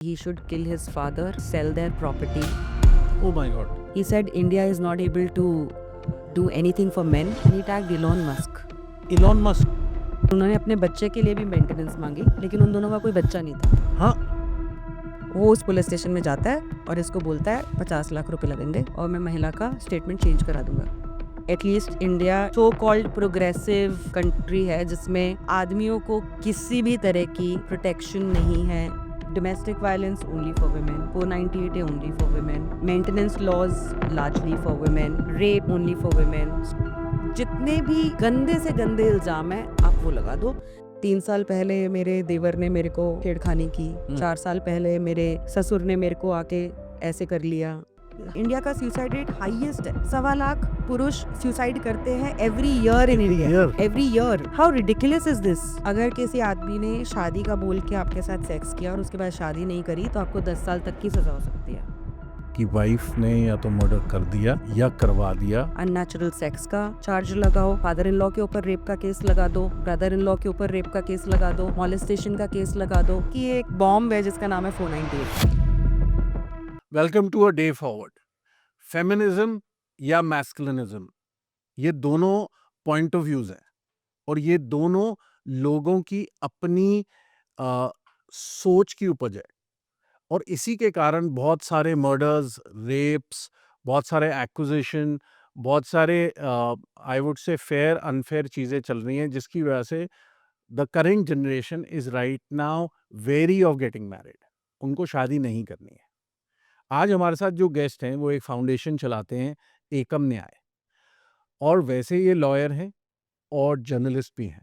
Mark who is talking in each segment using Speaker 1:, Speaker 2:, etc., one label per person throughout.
Speaker 1: He should kill his father, sell their property.
Speaker 2: Oh my God.
Speaker 1: He said India is not able to do anything for men. And he tagged Elon Musk.
Speaker 2: Elon Musk.
Speaker 1: उन्होंने अपने बच्चे के लिए भी maintenance मांगी, लेकिन उन दोनों का कोई बच्चा नहीं था।
Speaker 2: हाँ,
Speaker 1: वो उस पुलिस स्टेशन में जाता है और इसको बोलता है 50 लाख रुपए लगेंगे और मैं महिला का स्टेटमेंट चेंज करा दूंगा। At least India so called progressive country है जिसमें आदमियों को किसी भी तरह की प्रोटेक्शन नहीं है। Domestic violence only for women, 498 है only for women, maintenance laws largely for women, rape only for women. जितने भी गंदे से गंदे इल्जाम है आप वो लगा दो। 3 साल पहले मेरे देवर ने मेरे को छेड़खानी की, 4 साल पहले मेरे ससुर ने मेरे को आके ऐसे कर लिया। इंडिया का सुसाइड रेट हाईएस्ट है। 1.25 लाख पुरुष सुसाइड करते हैं every year in India, every year. How ridiculous is this. अगर किसी आदमी ने शादी का बोल के आपके साथ सेक्स किया और उसके बाद शादी नहीं करी तो आपको 10 साल तक की सजा हो सकती है।
Speaker 2: कि वाइफ ने या तो मर्डर कर दिया या करवा दिया।
Speaker 1: अननेचुरल सेक्स का चार्ज लगाओ, फादर इन लॉ के ऊपर रेप का केस लगा दो, ब्रदर इन लॉ के ऊपर रेप का केस लगा दो, मॉलेस्टेशन का केस लगा दो कि एक बॉम्ब है जिसका नाम है 498।
Speaker 2: Welcome to a day forward. Feminism या मैस्कुलिनिज्म, ये दोनों पॉइंट ऑफ व्यूज हैं और ये दोनों लोगों की अपनी सोच की उपज है और इसी के कारण बहुत सारे मर्डर्स, रेप्स, बहुत सारे एक्विजिशन, बहुत सारे आई वुड से फेयर अनफेयर चीज़ें चल रही हैं जिसकी वजह से the current generation is right now very of getting married. उनको शादी नहीं करनी है। आज हमारे साथ जो गेस्ट हैं वो एक फाउंडेशन चलाते हैं, एकम न्याय, और वैसे ये लॉयर हैं और जर्नलिस्ट भी हैं।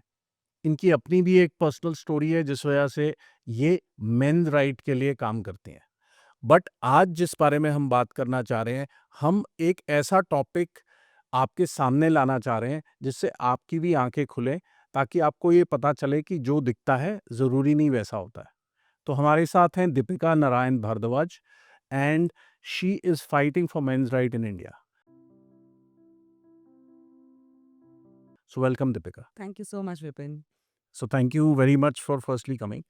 Speaker 2: इनकी अपनी भी एक पर्सनल स्टोरी है जिस वजह से ये मेन राइट के लिए काम करते हैं। बट आज जिस बारे में हम बात करना चाह रहे हैं, हम एक ऐसा टॉपिक आपके सामने लाना चाह रहे हैं जिससे आपकी भी आंखें खुलें, ताकि आपको ये पता चले कि जो दिखता है ज़रूरी नहीं वैसा होता है। तो हमारे साथ हैं Deepika Narayan Bhardwaj and she is fighting for men's right in India. So welcome, Deepika.
Speaker 1: Thank you so much, Vipin.
Speaker 2: So thank you very much for firstly coming.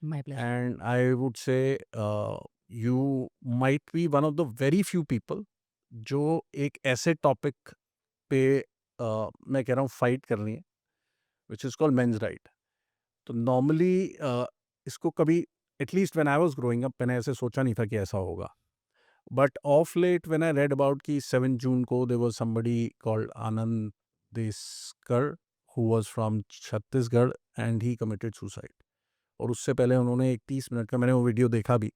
Speaker 1: My pleasure.
Speaker 2: And I would say you might be one of the very few people जो एक ऐसे topic पे मैं कह रहा हूँ fight कर रही है, which is called men's right. तो नॉर्मली इसको कभी, at least when I was growing up, मैंने ऐसे सोचा नहीं था कि ऐसा होगा। But of late when I read about कि 7 जून को there was somebody called Anand Deskar who was from Chhattisgarh and he committed suicide. और उससे पहले उन्होंने एक 30 मिनट का, मैंने वो वीडियो देखा भी,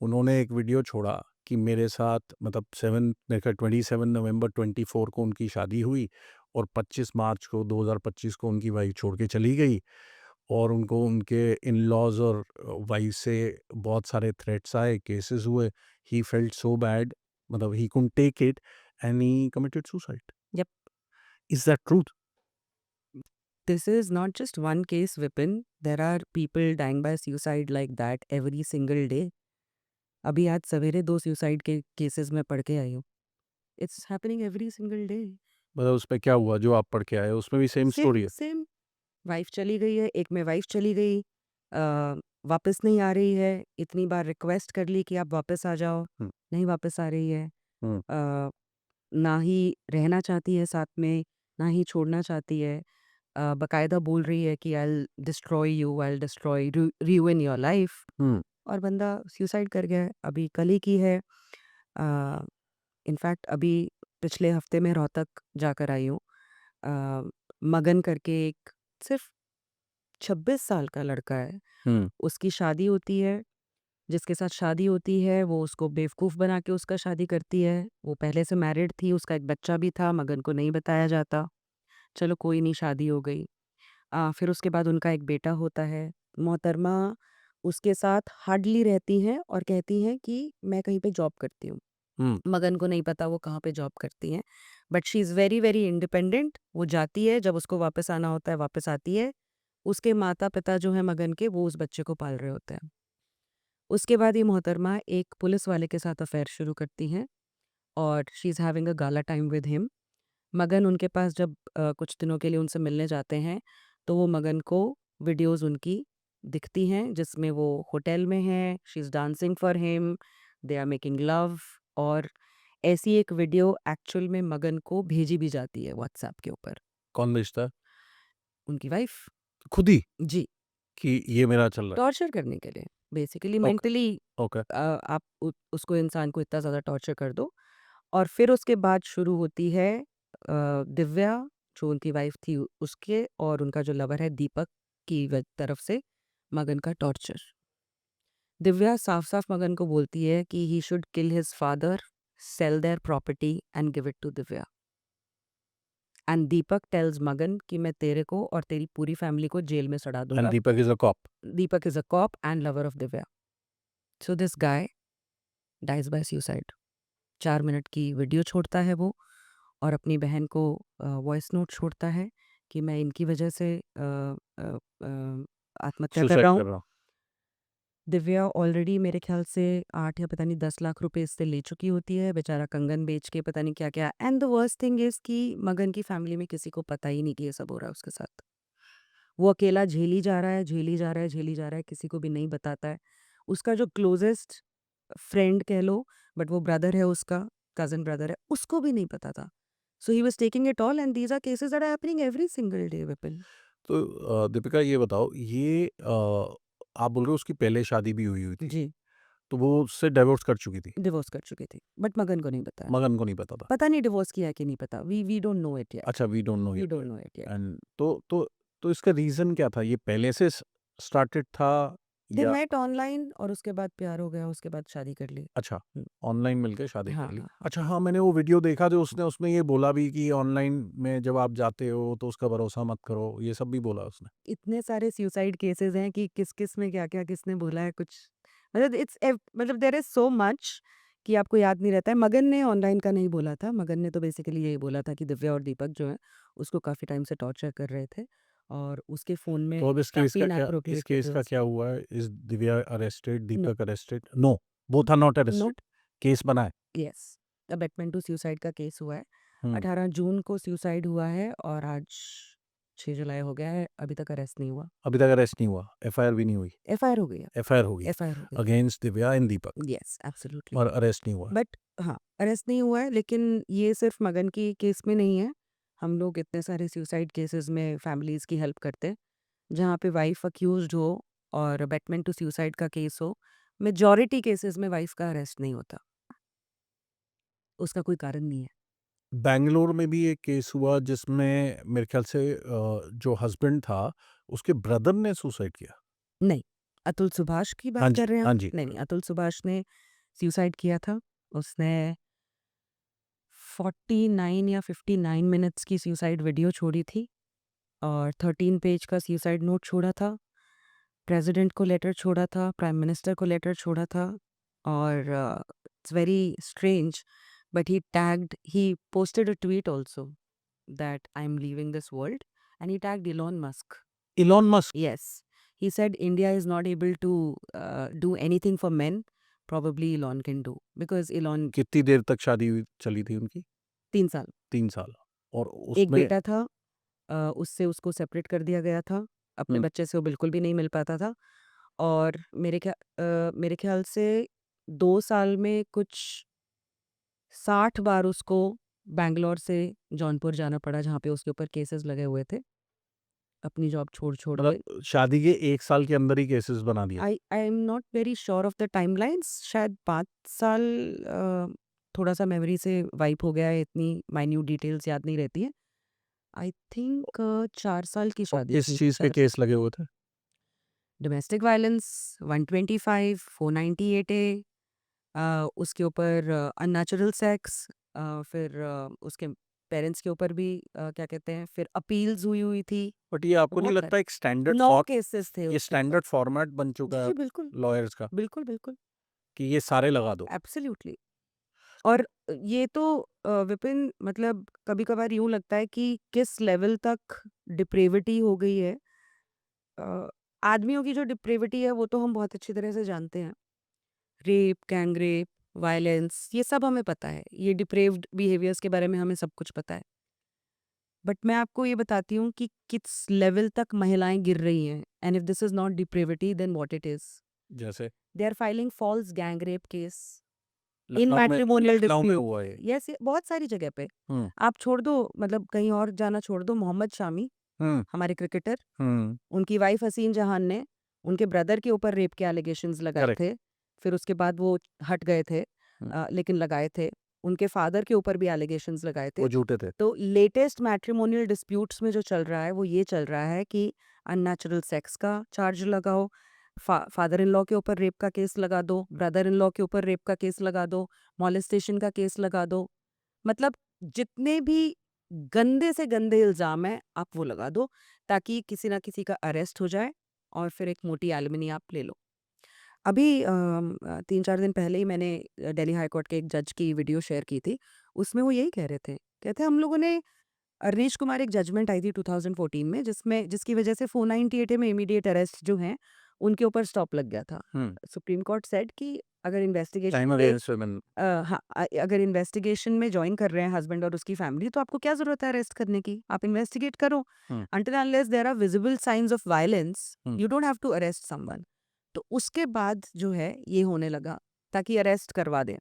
Speaker 2: उन्होंने एक वीडियो छोड़ा कि मेरे साथ, मतलब 27 नवंबर 24 को उनकी शादी हुई और 25 मार्च को 2025 को उनकी वाइफ छोड़ के चली गई और उनको उनके इन लॉज और वाइफ से बहुत सारे थ्रेट्स आए, केसेस हुए। ही फेल्ट सो बैड, मतलब he couldn't take it and he committed suicide.
Speaker 1: Yep.
Speaker 2: Is that truth?
Speaker 1: This is not just one case, Vipin. There are people dying by suicide like that every single day. अभी आज सवेरे 2 suicide के cases में पढ़ के आई हूँ। It's happening every single day.
Speaker 2: मतलब उस पे क्या हुआ जो आप पढ़ के आए, उसमें भी सेम स्टोरी है?
Speaker 1: सेम। वाइफ चली गई है, एक में वाइफ चली गई, वापस नहीं आ रही है, इतनी बार रिक्वेस्ट कर ली कि आप वापस आ जाओ,
Speaker 2: हम्म,
Speaker 1: नहीं वापस आ रही है।
Speaker 2: हम्म,
Speaker 1: अ, ना ही रहना चाहती है साथ में, ना ही छोड़ना चाहती है। बाकायदा बोल रही है कि I will destroy you, I will destroy ruin your life.
Speaker 2: Hmm,
Speaker 1: और बंदा सुसाइड कर गया है। अभी कल ही की है। इनफैक्ट अभी पिछले हफ्ते में रोहतक जाकर आई हूँ। अ, मगन करके एक सिर्फ 26 साल का लड़का है।
Speaker 2: हम्म,
Speaker 1: उसकी शादी होती है, जिसके साथ शादी होती है वो उसको बेवकूफ़ बना के उसका शादी करती है। वो पहले से मैरिड थी, उसका एक बच्चा भी था, मगन को नहीं बताया जाता। चलो कोई नहीं, शादी हो गई। फिर उसके बाद उनका एक बेटा होता है। मोहतरमा उसके साथ हार्डली रहती हैं और कहती हैं कि मैं कहीं पे जॉब करती हूँ।
Speaker 2: हम्म,
Speaker 1: मगन को नहीं पता वो कहाँ पे जॉब करती हैं, but she is very very independent. वो जाती है, जब उसको वापस आना होता है वापस आती है। उसके माता पिता जो हैं मगन के, वो उस बच्चे को पाल रहे होते हैं। उसके बाद ये मोहतरमा एक पुलिस वाले के साथ अफेयर शुरू करती हैं और she is having a gala time with him. मगन उनके पास जब कुछ दिनों के लिए उनसे मिलने जाते हैं तो वो मगन को वीडियोस उनकी दिखती हैं जिसमें वो होटल में हैं, she is dancing for him, they are making love, और ऐसी एक वीडियो एक्चुअल में मगन को भेजी भी जाती है व्हाट्सएप के ऊपर,
Speaker 2: कौन भेजता है?
Speaker 1: उनकी वाइफ।
Speaker 2: खुद ही
Speaker 1: जी,
Speaker 2: कि ये मेरा चल रहा
Speaker 1: टॉर्चर करने के लिए, बेसिकली
Speaker 2: है? Okay,
Speaker 1: mentally
Speaker 2: okay.
Speaker 1: आप उसको, इंसान को इतना ज़्यादा टॉर्चर कर दो। और फिर उसके बाद शुरू होती है दिव्या, जो उनकी वाइफ थी, उसके और उनका जो लवर है दीपक की तरफ से मगन का टॉर्चर। दिव्या साफ साफ मगन को बोलती है कि he should kill his father, sell their property and give it to Divya. And Deepak tells Magan कि मैं तेरे को और तेरी पूरी फैमिली को जेल में सड़ा
Speaker 2: एंड
Speaker 1: दूंगा।
Speaker 2: Deepak is a cop.
Speaker 1: Deepak is a cop and lover of Divya. So this guy dies by suicide. 4 minute की वीडियो छोड़ता है वो, और अपनी बहन को वॉइस नोट छोड़ता है कि मैं इनकी वजह से आत्महत्या कर
Speaker 2: सुसाइड
Speaker 1: रहा हूँ।
Speaker 2: कर रहा हूँ।
Speaker 1: दिव्या ऑलरेडी मेरे ख्याल से 8 या पता नहीं 10 लाख रुपए इससे ले चुकी होती है, बेचारा कंगन बेच के पता नहीं क्या क्या। And the worst thing is कि मगन की फैमिली में किसी को पता ही नहीं कि ये सब हो रहा है उसके साथ। वो अकेला झेली जा रहा है, झेली जा रहा है, झेली जा रहा है, किसी को भी नहीं बताता है। उसका जो क्लोजेस्ट फ्रेंड कह लो, बट वो ब्रदर है उसका, कज़न ब्रदर है, उसको भी नहीं पता था। So he was taking it all, and these are cases that are happening every single day, Vipin.
Speaker 2: तो दीपिका ये बताओ, ये आप बोल रहे हो उसकी पहले शादी भी हुई थी,
Speaker 1: जी,
Speaker 2: तो वो उससे डिवोर्स कर चुकी थी,
Speaker 1: डिवोर्स कर चुकी थी, बट मगन को नहीं बताया।
Speaker 2: मगन को नहीं पता था।
Speaker 1: पता नहीं डिवोर्स किया है कि नहीं पता, we don't know it yet,
Speaker 2: अच्छा, we don't know
Speaker 1: we
Speaker 2: yet.
Speaker 1: Don't know it yet.
Speaker 2: And तो इसका रीज़न क्या था? ये पहले से स्टार्टेड था
Speaker 1: दे
Speaker 2: या
Speaker 1: मेट ऑनलाइन और उसके बाद प्यार हो गया, उसके बाद शादी कर ली।
Speaker 2: अच्छा,
Speaker 1: हुँ,
Speaker 2: ऑनलाइन मिलके शादी
Speaker 1: हाँ,
Speaker 2: कर ली।
Speaker 1: हाँ, हाँ।
Speaker 2: अच्छा हाँ, मैंने वो वीडियो देखा जो उसने उसमें ये बोला भी कि ऑनलाइन में जब आप जाते हो तो उसका भरोसा मत करो, ये सब भी बोला उसने।
Speaker 1: इतने सारे सुसाइड केसेस हैं कि किस-किस में क्या-क्या किसने बोला है कुछ, मतलब मतलब देयर इज़ सो मच कि आपको याद नहीं रहता है। मगन ने ऑनलाइन का नहीं बोला था, मगन ने तो बेसिकली यही बोला था कि दिव्या और दीपक जो हैं, उसको काफ़ी टाइम से टॉर्चर कर रहे थे, और उसके फ़ोन में
Speaker 2: तो अब इस केस
Speaker 1: काफ़ी
Speaker 2: का क्या इस
Speaker 1: इनएप्रोप्रिएट
Speaker 2: केस का
Speaker 1: वीडियोज़।
Speaker 2: क्या हुआ है? Is Divya arrested,
Speaker 1: no,
Speaker 2: Deepak arrested? No, both are not
Speaker 1: no,
Speaker 2: arrested. Case बना है।
Speaker 1: येस, अबैटमेंट टू सुसाइड का केस हुआ है।
Speaker 2: हुँ।
Speaker 1: 18 जून को सुसाइड हुआ है और आज 6 जुलाई हो गया है, अभी तक अरेस्ट नहीं हुआ।
Speaker 2: अभी तक अरेस्ट नहीं हुआ, एफआईआर भी नहीं हुई।
Speaker 1: एफआईआर हो गई है,
Speaker 2: एफआईआर हो गई
Speaker 1: एफआईआर हो गई
Speaker 2: अगेंस्ट दिव्या एंड दीपक,
Speaker 1: है। Yes, absolutely.
Speaker 2: और अरेस्ट नहीं हुआ।
Speaker 1: बट हाँ, अरेस्ट नहीं हुआ है, लेकिन ये सिर्फ मगन की केस में नहीं है। हम लोग इतने सारे सुसाइड केसेस में फैमिलीज़ की हेल्प करते हैं, जहाँ पे वाइफ़ अक्यूज़्ड हो और अबैटमेंट टू सुसाइड का केस हो, मेजॉरिटी केसेस में वाइफ़ का अरेस्ट नहीं होता। उसका कोई कारण नहीं है।
Speaker 2: बैंगलोर में भी एक केस हुआ जिसमें मेरे ख्याल से जो हस्बैंड था, उसके ब्रदर ने सुसाइड किया।
Speaker 1: नहीं, अतुल सुभाष की
Speaker 2: हाँ
Speaker 1: बात
Speaker 2: जी,
Speaker 1: कर रहे हैं आप?
Speaker 2: हाँ जी।
Speaker 1: नहीं, नहीं, अतुल सुभाष ने सुसाइड किया था। उसने 49 या 59 मिनट्स की सुसाइड वीडियो छोड़ी थी और 13 पेज का सुसाइड नोट छोड़ा था। प्रेसिडेंट को लेटर छोड़ा था, प्राइम मिनिस्टर को लेटर छोड़ा था, और it's very strange, but he posted a tweet also that I am leaving this world, and he tagged Elon Musk.
Speaker 2: Elon Musk.
Speaker 1: Yes, he said India is not able to do anything for men. Probably Elon can do, because Elon
Speaker 2: कितनी देर तक शादी हुई चली थी उनकी?
Speaker 1: 3 साल,
Speaker 2: 3 साल। और
Speaker 1: एक
Speaker 2: उसमें
Speaker 1: बेटा था, उससे उसको सेपरेट कर दिया गया था, अपने
Speaker 2: हुँ,
Speaker 1: बच्चे से वो बिल्कुल भी नहीं मिल पाता था, और मेरे ख्याल से 2 साल में कुछ 60 बार उसको बैंगलोर से जौनपुर जाना पड़ा, जहाँ पे उसके ऊपर केसेस लगे हुए थे, अपनी जॉब छोड़ के।
Speaker 2: मतलब शादी के 1 साल के अंदर ही केसेस बना दिए।
Speaker 1: आई am not very sure of the timelines, शायद 5 साल, थोड़ा-सा मेमोरी से वाइप हो गया है, इतनी माइन्यूट डिटेल्स याद नहीं रहती हैं। आई थिंक 4 साल की
Speaker 2: और
Speaker 1: शादी
Speaker 2: किस
Speaker 1: थी
Speaker 2: चीज़ के
Speaker 1: शायद।
Speaker 2: केस लगे हुए थे?
Speaker 1: डोमेस्टिक वायलेंस 125, 498 ए, उसके ऊपर अननेचुरल सेक्स, फिर उसके पेरेंट्स के ऊपर भी क्या कहते हैं, फिर अपील्स हुई थी।
Speaker 2: बट ये आपको नहीं
Speaker 1: बहुत सारे
Speaker 2: लगता एक स्टैंडर्ड
Speaker 1: 9
Speaker 2: फॉर
Speaker 1: केसेस थे
Speaker 2: ये
Speaker 1: उसके ऊपर।
Speaker 2: स्टैंडर्ड फॉर्मेट बन चुका है
Speaker 1: जी, बिल्कुल।
Speaker 2: लॉयर्स का
Speaker 1: बिल्कुल, बिल्कुल।
Speaker 2: कि ये सारे लगा दो?
Speaker 1: एब्सोल्युटली। और ये तो विपिन, मतलब कभी-कभार यूँ लगता है कि किस लेवल तक डिप्रेविटी हो गई है। अ, आदमियों की जो डिप्रेविटी है वो तो हम बहुत अच्छी तरह से जानते हैं। रेप, गैंग रेप, वायलेंस, ये सब हमें पता है। ये डिप्रेव्ड बिहेवियर्स के बारे में हमें सब कुछ पता है। बट मैं आपको ये बताती हूँ कि किस लेवल तक महिलाएं गिर रही हैं, and if this is not depravity then what it is.
Speaker 2: जैसे
Speaker 1: they are filing false gang rape case in
Speaker 2: Lucknow में
Speaker 1: मैट्रिमोनियल
Speaker 2: लखनऊ में
Speaker 1: डिस्प्यूट.
Speaker 2: हुआ है।
Speaker 1: यस, बहुत सारी जगह पे.
Speaker 2: हम्म
Speaker 1: आप छोड़ दो, मतलब कहीं और जाना छोड़ दो, मोहम्मद शामी
Speaker 2: हम्म
Speaker 1: हमारे क्रिकेटर,
Speaker 2: हम्म
Speaker 1: उनकी वाइफ हसीन जहान ने उनके ब्रदर के ऊपर रेप के एलिगेशंस लगाए
Speaker 2: करेक्ट।
Speaker 1: थे. फिर उसके बाद वो हट गए थे, लेकिन लगाए थे. उनके फादर के ऊपर भी एलिगेशंस लगाए थे.
Speaker 2: वो झूठे थे।
Speaker 1: तो लेटेस्ट मैट्रिमोनियल डिस्प्यूट्स में जो चल रहा है वो ये चल रहा है कि अननेचुरल सेक्स का चार्ज लगाओ, फादर इन लॉ के ऊपर रेप का केस लगा दो, ब्रदर इन लॉ के ऊपर रेप का केस लगा दो, मॉलेस्टेशन का केस लगा दो. मतलब जितने भी गंदे से गंदे इल्ज़ाम हैं आप वो लगा दो, ताकि किसी ना किसी का अरेस्ट हो जाए और फिर एक मोटी एलिमनी आप ले लो. अभी 3-4 दिन पहले ही मैंने दिल्ली हाई कोर्ट के एक जज की वीडियो शेयर की थी. उसमें वो यही कह रहे थे. कहते हम लोगों ने अरनीश कुमार, एक जजमेंट आई थी 2014 में जिसकी वजह से 498 में इमीडिएट अरेस्ट जो हैं उनके ऊपर स्टॉप लग गया था. सुप्रीम कोर्ट सेड कि अगर इन्वेस्टिगेशन
Speaker 2: टाइम
Speaker 1: में
Speaker 2: अगेंस्ट वुमेन।
Speaker 1: हाँ, अगर इन्वेस्टिगेशन में ज्वाइन कर रहे हैं हस्बैंड और उसकी फैमिली, तो आपको क्या जरूरत है अरेस्ट करने की? आप इन्वेस्टिगेट करो.
Speaker 2: Hmm
Speaker 1: until unless there are visible signs of violence,
Speaker 2: hmm
Speaker 1: you don't have to arrest someone. तो उसके बाद जो है ये होने लगा, ताकि अरेस्ट करवा दें.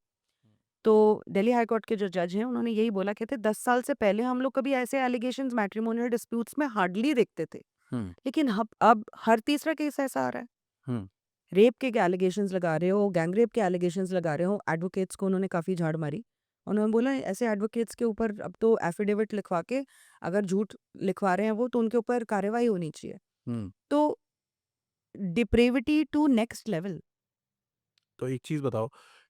Speaker 1: तो दिल्ली हाई कोर्ट के जो जज हैं उन्होंने यही बोला, कहते 10 साल से पहले हम लोग कभी ऐसे एलिगेशंस मैट्रिमोनियल डिस्प्यूट्स में हार्डली देखते थे,
Speaker 2: हम्म
Speaker 1: लेकिन अब हर तीसरा केस ऐसा आ रहा है.
Speaker 2: हम्म
Speaker 1: रेप के एलिगेशंस लगा रहे हो, गैंग रेप के एलिगेशंस लगा रहे हो. एडवोकेट्स को उन्होंने काफ़ी झाड़ मारी. उन्होंने बोला ऐसे एडवोकेट्स के ऊपर अब तो एफिडेविट लिखवा के, अगर झूठ लिखवा रहे हैं वो, तो उनके ऊपर कार्रवाई होनी चाहिए.
Speaker 2: हम्म।
Speaker 1: तो डिप्रेविटी टू नेक्स्ट लेवल.
Speaker 2: तो एक चीज बताओ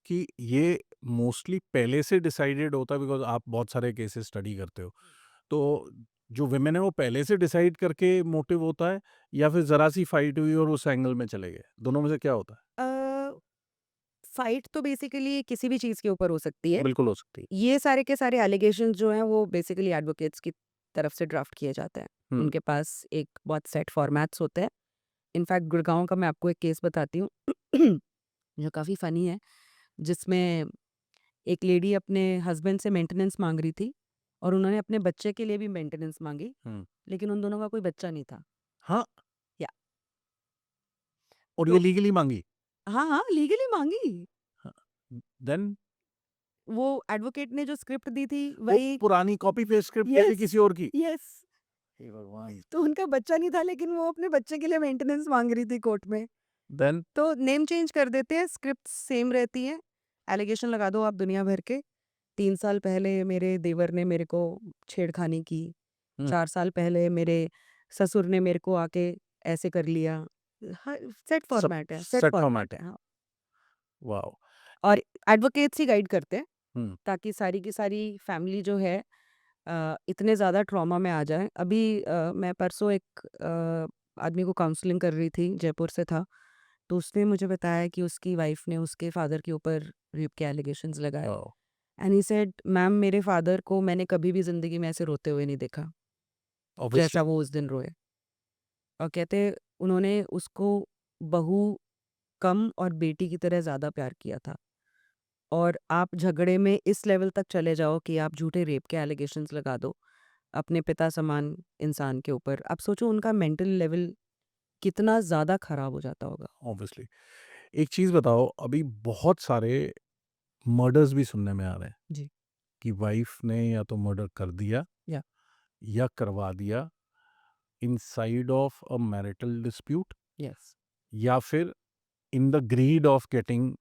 Speaker 2: कि ये मोस्टली पहले से डिसाइडेड होता है, बिकॉज आप बहुत सारे केसेस स्टडी करते हो, तो जो विमेन है वो पहले से डिसाइड करके मोटिव होता है, या फिर जरा सी फाइट हुई और उस एंगल में चले गए? दोनों में से क्या होता
Speaker 1: फाइट तो बेसिकली किसी भी चीज़ के ऊपर हो सकती
Speaker 2: है?
Speaker 1: है.
Speaker 2: बिल्कुल हो सकती है।
Speaker 1: ये सारे के सारे एलिगेशंस जो हैं वो बेसिकली एडवोकेट्स की तरफ से ड्राफ्ट किए जाते हैं.
Speaker 2: हम्म
Speaker 1: उनके पास एक बहुत सेट फॉर्मेट्स होते हैं. इनफैक्ट गुड़गांव का मैं आपको एक केस बताती हूँ जो काफ़ी फ़नी है, जिसमें एक लेडी अपने हस्बैंड से मेंटेनेंस मांग रही थी, और उन्होंने अपने बच्चे के लिए भी मेंटेनेंस मांगी,
Speaker 2: हम्म।
Speaker 1: लेकिन उन दोनों का कोई बच्चा नहीं था.
Speaker 2: हाँ,
Speaker 1: या
Speaker 2: और ये
Speaker 1: तो
Speaker 2: लीगली मांगी?
Speaker 1: हाँ हाँ, लीगली मांगी.
Speaker 2: देन
Speaker 1: वो एडवोकेट ने जो स्क्रिप्ट दी थी
Speaker 2: वो
Speaker 1: वही.
Speaker 2: पुरानी कॉपी पेस्ट स्क्रिप्ट थी
Speaker 1: यस,
Speaker 2: किसी और की?
Speaker 1: यस.
Speaker 2: हे भगवान।
Speaker 1: तो उनका बच्चा नहीं था, लेकिन वो अपने बच्चे के लिए मेंटेनेंस मांग रही थी कोर्ट में.
Speaker 2: देन
Speaker 1: तो नेम चेंज कर देते हैं, स्क्रिप्ट सेम रहती है. एलिगेशन लगा दो आप दुनिया भर के. 3 साल पहले मेरे देवर ने मेरे को छेड़खानी की.
Speaker 2: हम्म
Speaker 1: 4 साल पहले मेरे ससुर ने मेरे को आके ऐसे कर लिया. सेट
Speaker 2: सब
Speaker 1: फॉर्मेट है, सेट
Speaker 2: सेट
Speaker 1: फॉर्मेट
Speaker 2: फॉर्मेट
Speaker 1: है.
Speaker 2: है।
Speaker 1: हाँ.
Speaker 2: वाओ।
Speaker 1: और एडवोकेट्स ही गाइड करते हैं,
Speaker 2: हम्म
Speaker 1: ताकि सारी की सारी फैमिली जो है इतने ज़्यादा ट्रॉमा में आ जाए. अभी मैं परसों एक आदमी को काउंसलिंग कर रही थी, जयपुर से था. तो उसने मुझे बताया कि उसकी वाइफ ने उसके फादर के ऊपर रेप के एलिगेशंस लगाए.
Speaker 2: Wow.
Speaker 1: And he said ma'am, मेरे फादर को मैंने कभी भी ज़िंदगी में ऐसे रोते हुए नहीं देखा
Speaker 2: ऑब्वियसली।
Speaker 1: जैसा वो उस दिन रोए. और कहते उन्होंने उसको बहू कम और बेटी की तरह ज़्यादा प्यार किया था. और आप झगड़े में इस लेवल तक चले जाओ कि आप झूठे रेप के एलिगेशंस लगा दो अपने पिता समान इंसान के ऊपर. आप सोचो उनका मेंटल लेवल कितना ज़्यादा खराब हो जाता होगा.
Speaker 2: ऑब्वियसली। एक चीज बताओ, अभी बहुत सारे मर्डर्स भी सुनने में आ रहे हैं
Speaker 1: जी.
Speaker 2: कि वाइफ ने या तो मर्डर कर दिया
Speaker 1: या
Speaker 2: या करवा दिया inside of a marital dispute,
Speaker 1: yes.
Speaker 2: या फिर in the greed of getting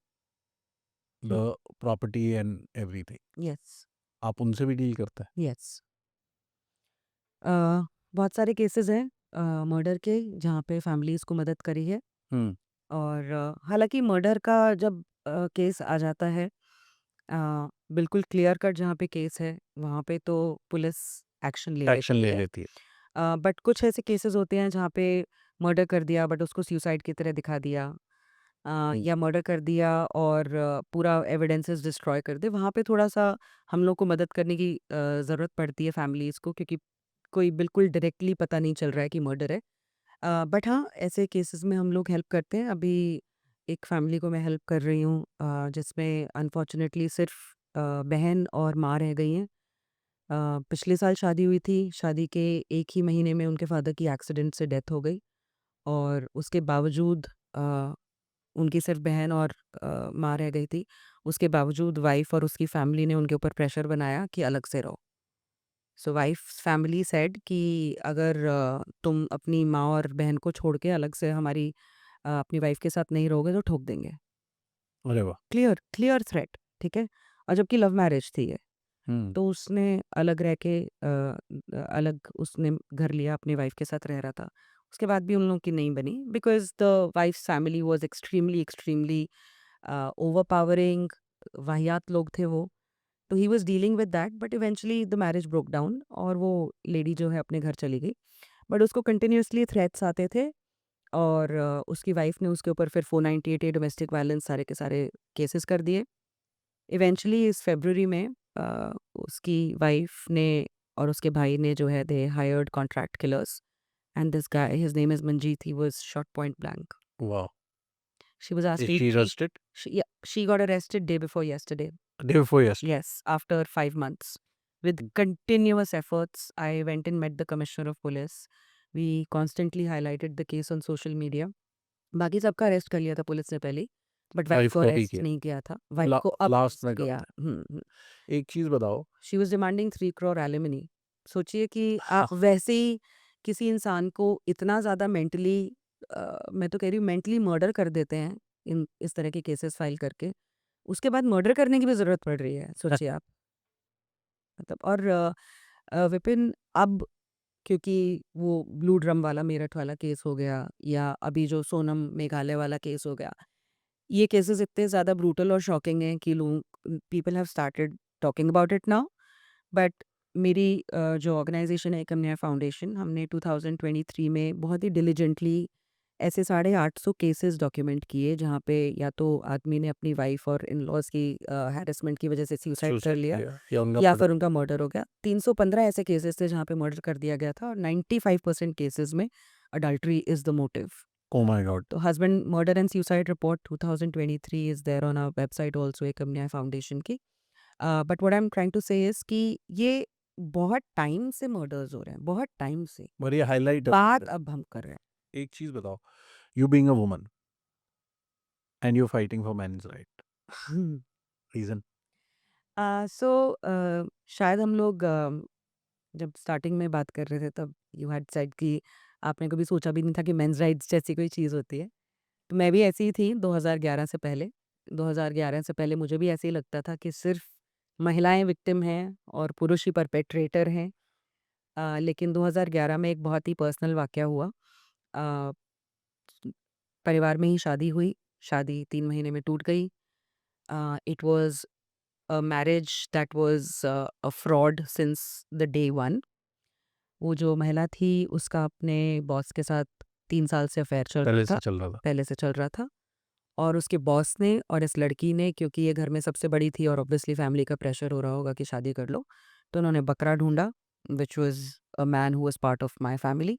Speaker 2: the property and everything.
Speaker 1: Yes.
Speaker 2: आप उनसे भी डील करते हैं?
Speaker 1: यस. बहुत सारे केसेस हैं मर्डर के, जहाँ पे फैमिलीज को मदद करी है.
Speaker 2: हम्म
Speaker 1: और हालांकि मर्डर का जब केस आ जाता है, बिल्कुल क्लियर कट जहाँ पे केस है वहाँ पे तो पुलिस एक्शन ले
Speaker 2: एक्शन
Speaker 1: लेती
Speaker 2: ले
Speaker 1: है.
Speaker 2: लेती है।
Speaker 1: बट कुछ ऐसे केसेस होते हैं जहाँ पे मर्डर कर दिया बट उसको सुसाइड की तरह दिखा दिया, या मर्डर कर दिया और पूरा एविडेंसेस डिस्ट्रॉय कर दे. वहाँ पे थोड़ा सा हम लोग को मदद करने की ज़रूरत पड़ती है फैमिलीज़ को, क्योंकि कोई बिल्कुल डायरेक्टली पता नहीं चल रहा है कि मर्डर है. बट हाँ, ऐसे केसेस में हम लोग हेल्प करते हैं. अभी एक फैमिली को मैं हेल्प कर रही हूँ, जिसमें अनफॉर्चुनेटली सिर्फ बहन और माँ रह गई हैं. पिछले साल शादी हुई थी। शादी के एक ही महीने में उनके फादर की एक्सीडेंट से डेथ हो गई और उसके बावजूद उनकी सिर्फ बहन और माँ रह गई थी। उसके बावजूद वाइफ और उसकी फैमिली ने उनके ऊपर प्रेशर बनाया कि अलग से रहो। सो वाइफ फैमिली सेड कि अगर तुम अपनी माँ और बहन को छोड़ के अलग से हमारी अपनी वाइफ के साथ नहीं रहोगे तो ठोक देंगे।
Speaker 2: अरे वाह!
Speaker 1: क्लियर क्लियर थ्रेट, ठीक है? और जबकि लव मैरिज थी ये।
Speaker 2: हुँ,
Speaker 1: तो उसने अलग रह के अलग उसने घर लिया, अपनी वाइफ के साथ रह रहा था। उसके बाद भी उन लोगों की नहीं बनी because the wife's family was extremely overpowering, वाहियात लोग थे वो। तो he was dealing with that but eventually the marriage broke down और वो लेडी जो है अपने घर चली गई। बट उसको कंटिन्यूअसली थ्रेट्स आते थे और उसकी वाइफ ने उसके ऊपर फिर 498 ए डोमेस्टिक वायलेंस सारे के सारे केसेस कर दिए। इवेंचुअली इस फ़रवरी में उसकी वाइफ ने और उसके भाई ने जो है they hired contract killers and this guy his name is Manjeet he was shot point blank.
Speaker 2: वाह!
Speaker 1: She was
Speaker 2: Is
Speaker 1: asked
Speaker 2: she
Speaker 1: कि
Speaker 2: arrested?
Speaker 1: she got arrested day before yesterday.
Speaker 2: Day before yesterday.
Speaker 1: Yes, after 5 months. With continuous efforts, I went and met the commissioner of police. We constantly highlighted the case on social media. बाकी सबका arrest कर लिया था police ने पहले ही, but wife
Speaker 2: wife
Speaker 1: को
Speaker 2: को अभी
Speaker 1: अरेस्ट
Speaker 2: किया।
Speaker 1: नहीं किया था। वाइफ
Speaker 2: ला
Speaker 1: को अब
Speaker 2: लास्ट
Speaker 1: अरेस्ट
Speaker 2: में
Speaker 1: किया।
Speaker 2: कहा। एक चीज़ बताओ।
Speaker 1: She was demanding 3 crore alimony. सोचिए कि
Speaker 2: हाँ,
Speaker 1: आप वैसे ही किसी इंसान को इतना ज़्यादा मेंटली मैं तो कह रही हूँ मेंटली मर्डर कर देते हैं इन इस तरह के केसेस फाइल करके। उसके बाद मर्डर करने की भी ज़रूरत पड़ रही है, सोचिए आप। मतलब और विपिन अब क्योंकि वो ब्लू ड्रम वाला मेरठ वाला केस हो गया या अभी जो सोनम मेघालय वाला केस हो गया, ये केसेस इतने ज़्यादा ब्रूटल और शॉकिंग हैं कि लोग people have started talking about it now. But मेरी जो ऑर्गेनाइजेशन है एकम न्याय फाउंडेशन, हमने 2023 में बहुत ही डिलिजेंटली ऐसे 850 केसेस डॉक्यूमेंट किए जहाँ पे या तो आदमी ने अपनी वाइफ और इन लॉज की हैरेसमेंट की वजह से सुसाइड कर
Speaker 2: सुसाइड
Speaker 1: लिया
Speaker 2: किया या उनका
Speaker 1: या
Speaker 2: मर्डर।
Speaker 1: फिर उनका मर्डर हो गया। 315 ऐसे केसेस थे जहाँ पे मर्डर कर दिया गया था और 95% केसेस में adultery is the motive.
Speaker 2: Oh my god!
Speaker 1: तो husband murder and suicide report 2023 is there on our website also Ekam Nyay foundation की। But what I am trying to say is कि ये बहुत टाइम से मर्डर्स हो रहे हैं, बहुत टाइम से।
Speaker 2: पर ये हाइलाइट
Speaker 1: बात अब हम कर रहे हैं।
Speaker 2: एक चीज़ बताओ, you being a woman and you fighting for men's right, reason?
Speaker 1: So शायद हम लोग जब स्टार्टिंग में बात कर रहे थे तब यू हैड सेड कि आपने कभी सोचा भी नहीं था कि मेंस राइट्स जैसी कोई चीज़ होती है। तो मैं भी ऐसी ही थी 2011 से पहले। 2011 से पहले मुझे भी ऐसे ही लगता था कि सिर्फ महिलाएं विक्टिम हैं और पुरुष ही परपेट्रेटर हैं। लेकिन 2011 में एक बहुत ही पर्सनल वाकया हुआ। अ, परिवार में ही शादी हुई। शादी 3 महीने में टूट गई। It was a marriage that was a fraud since the day 1। वो जो महिला थी उसका अपने बॉस के साथ 3 साल से अफ़ेयर चल
Speaker 2: पहले
Speaker 1: रहा
Speaker 2: से
Speaker 1: था,
Speaker 2: चल रहा था।
Speaker 1: पहले से चल रहा था। और उसके बॉस ने और इस लड़की ने क्योंकि ये घर में सबसे बड़ी थी और ऑब्वियसली फैमिली का प्रेशर हो रहा होगा कि शादी कर लो, तो उन्होंने बकरा ढूँढा which was a man who was part of my family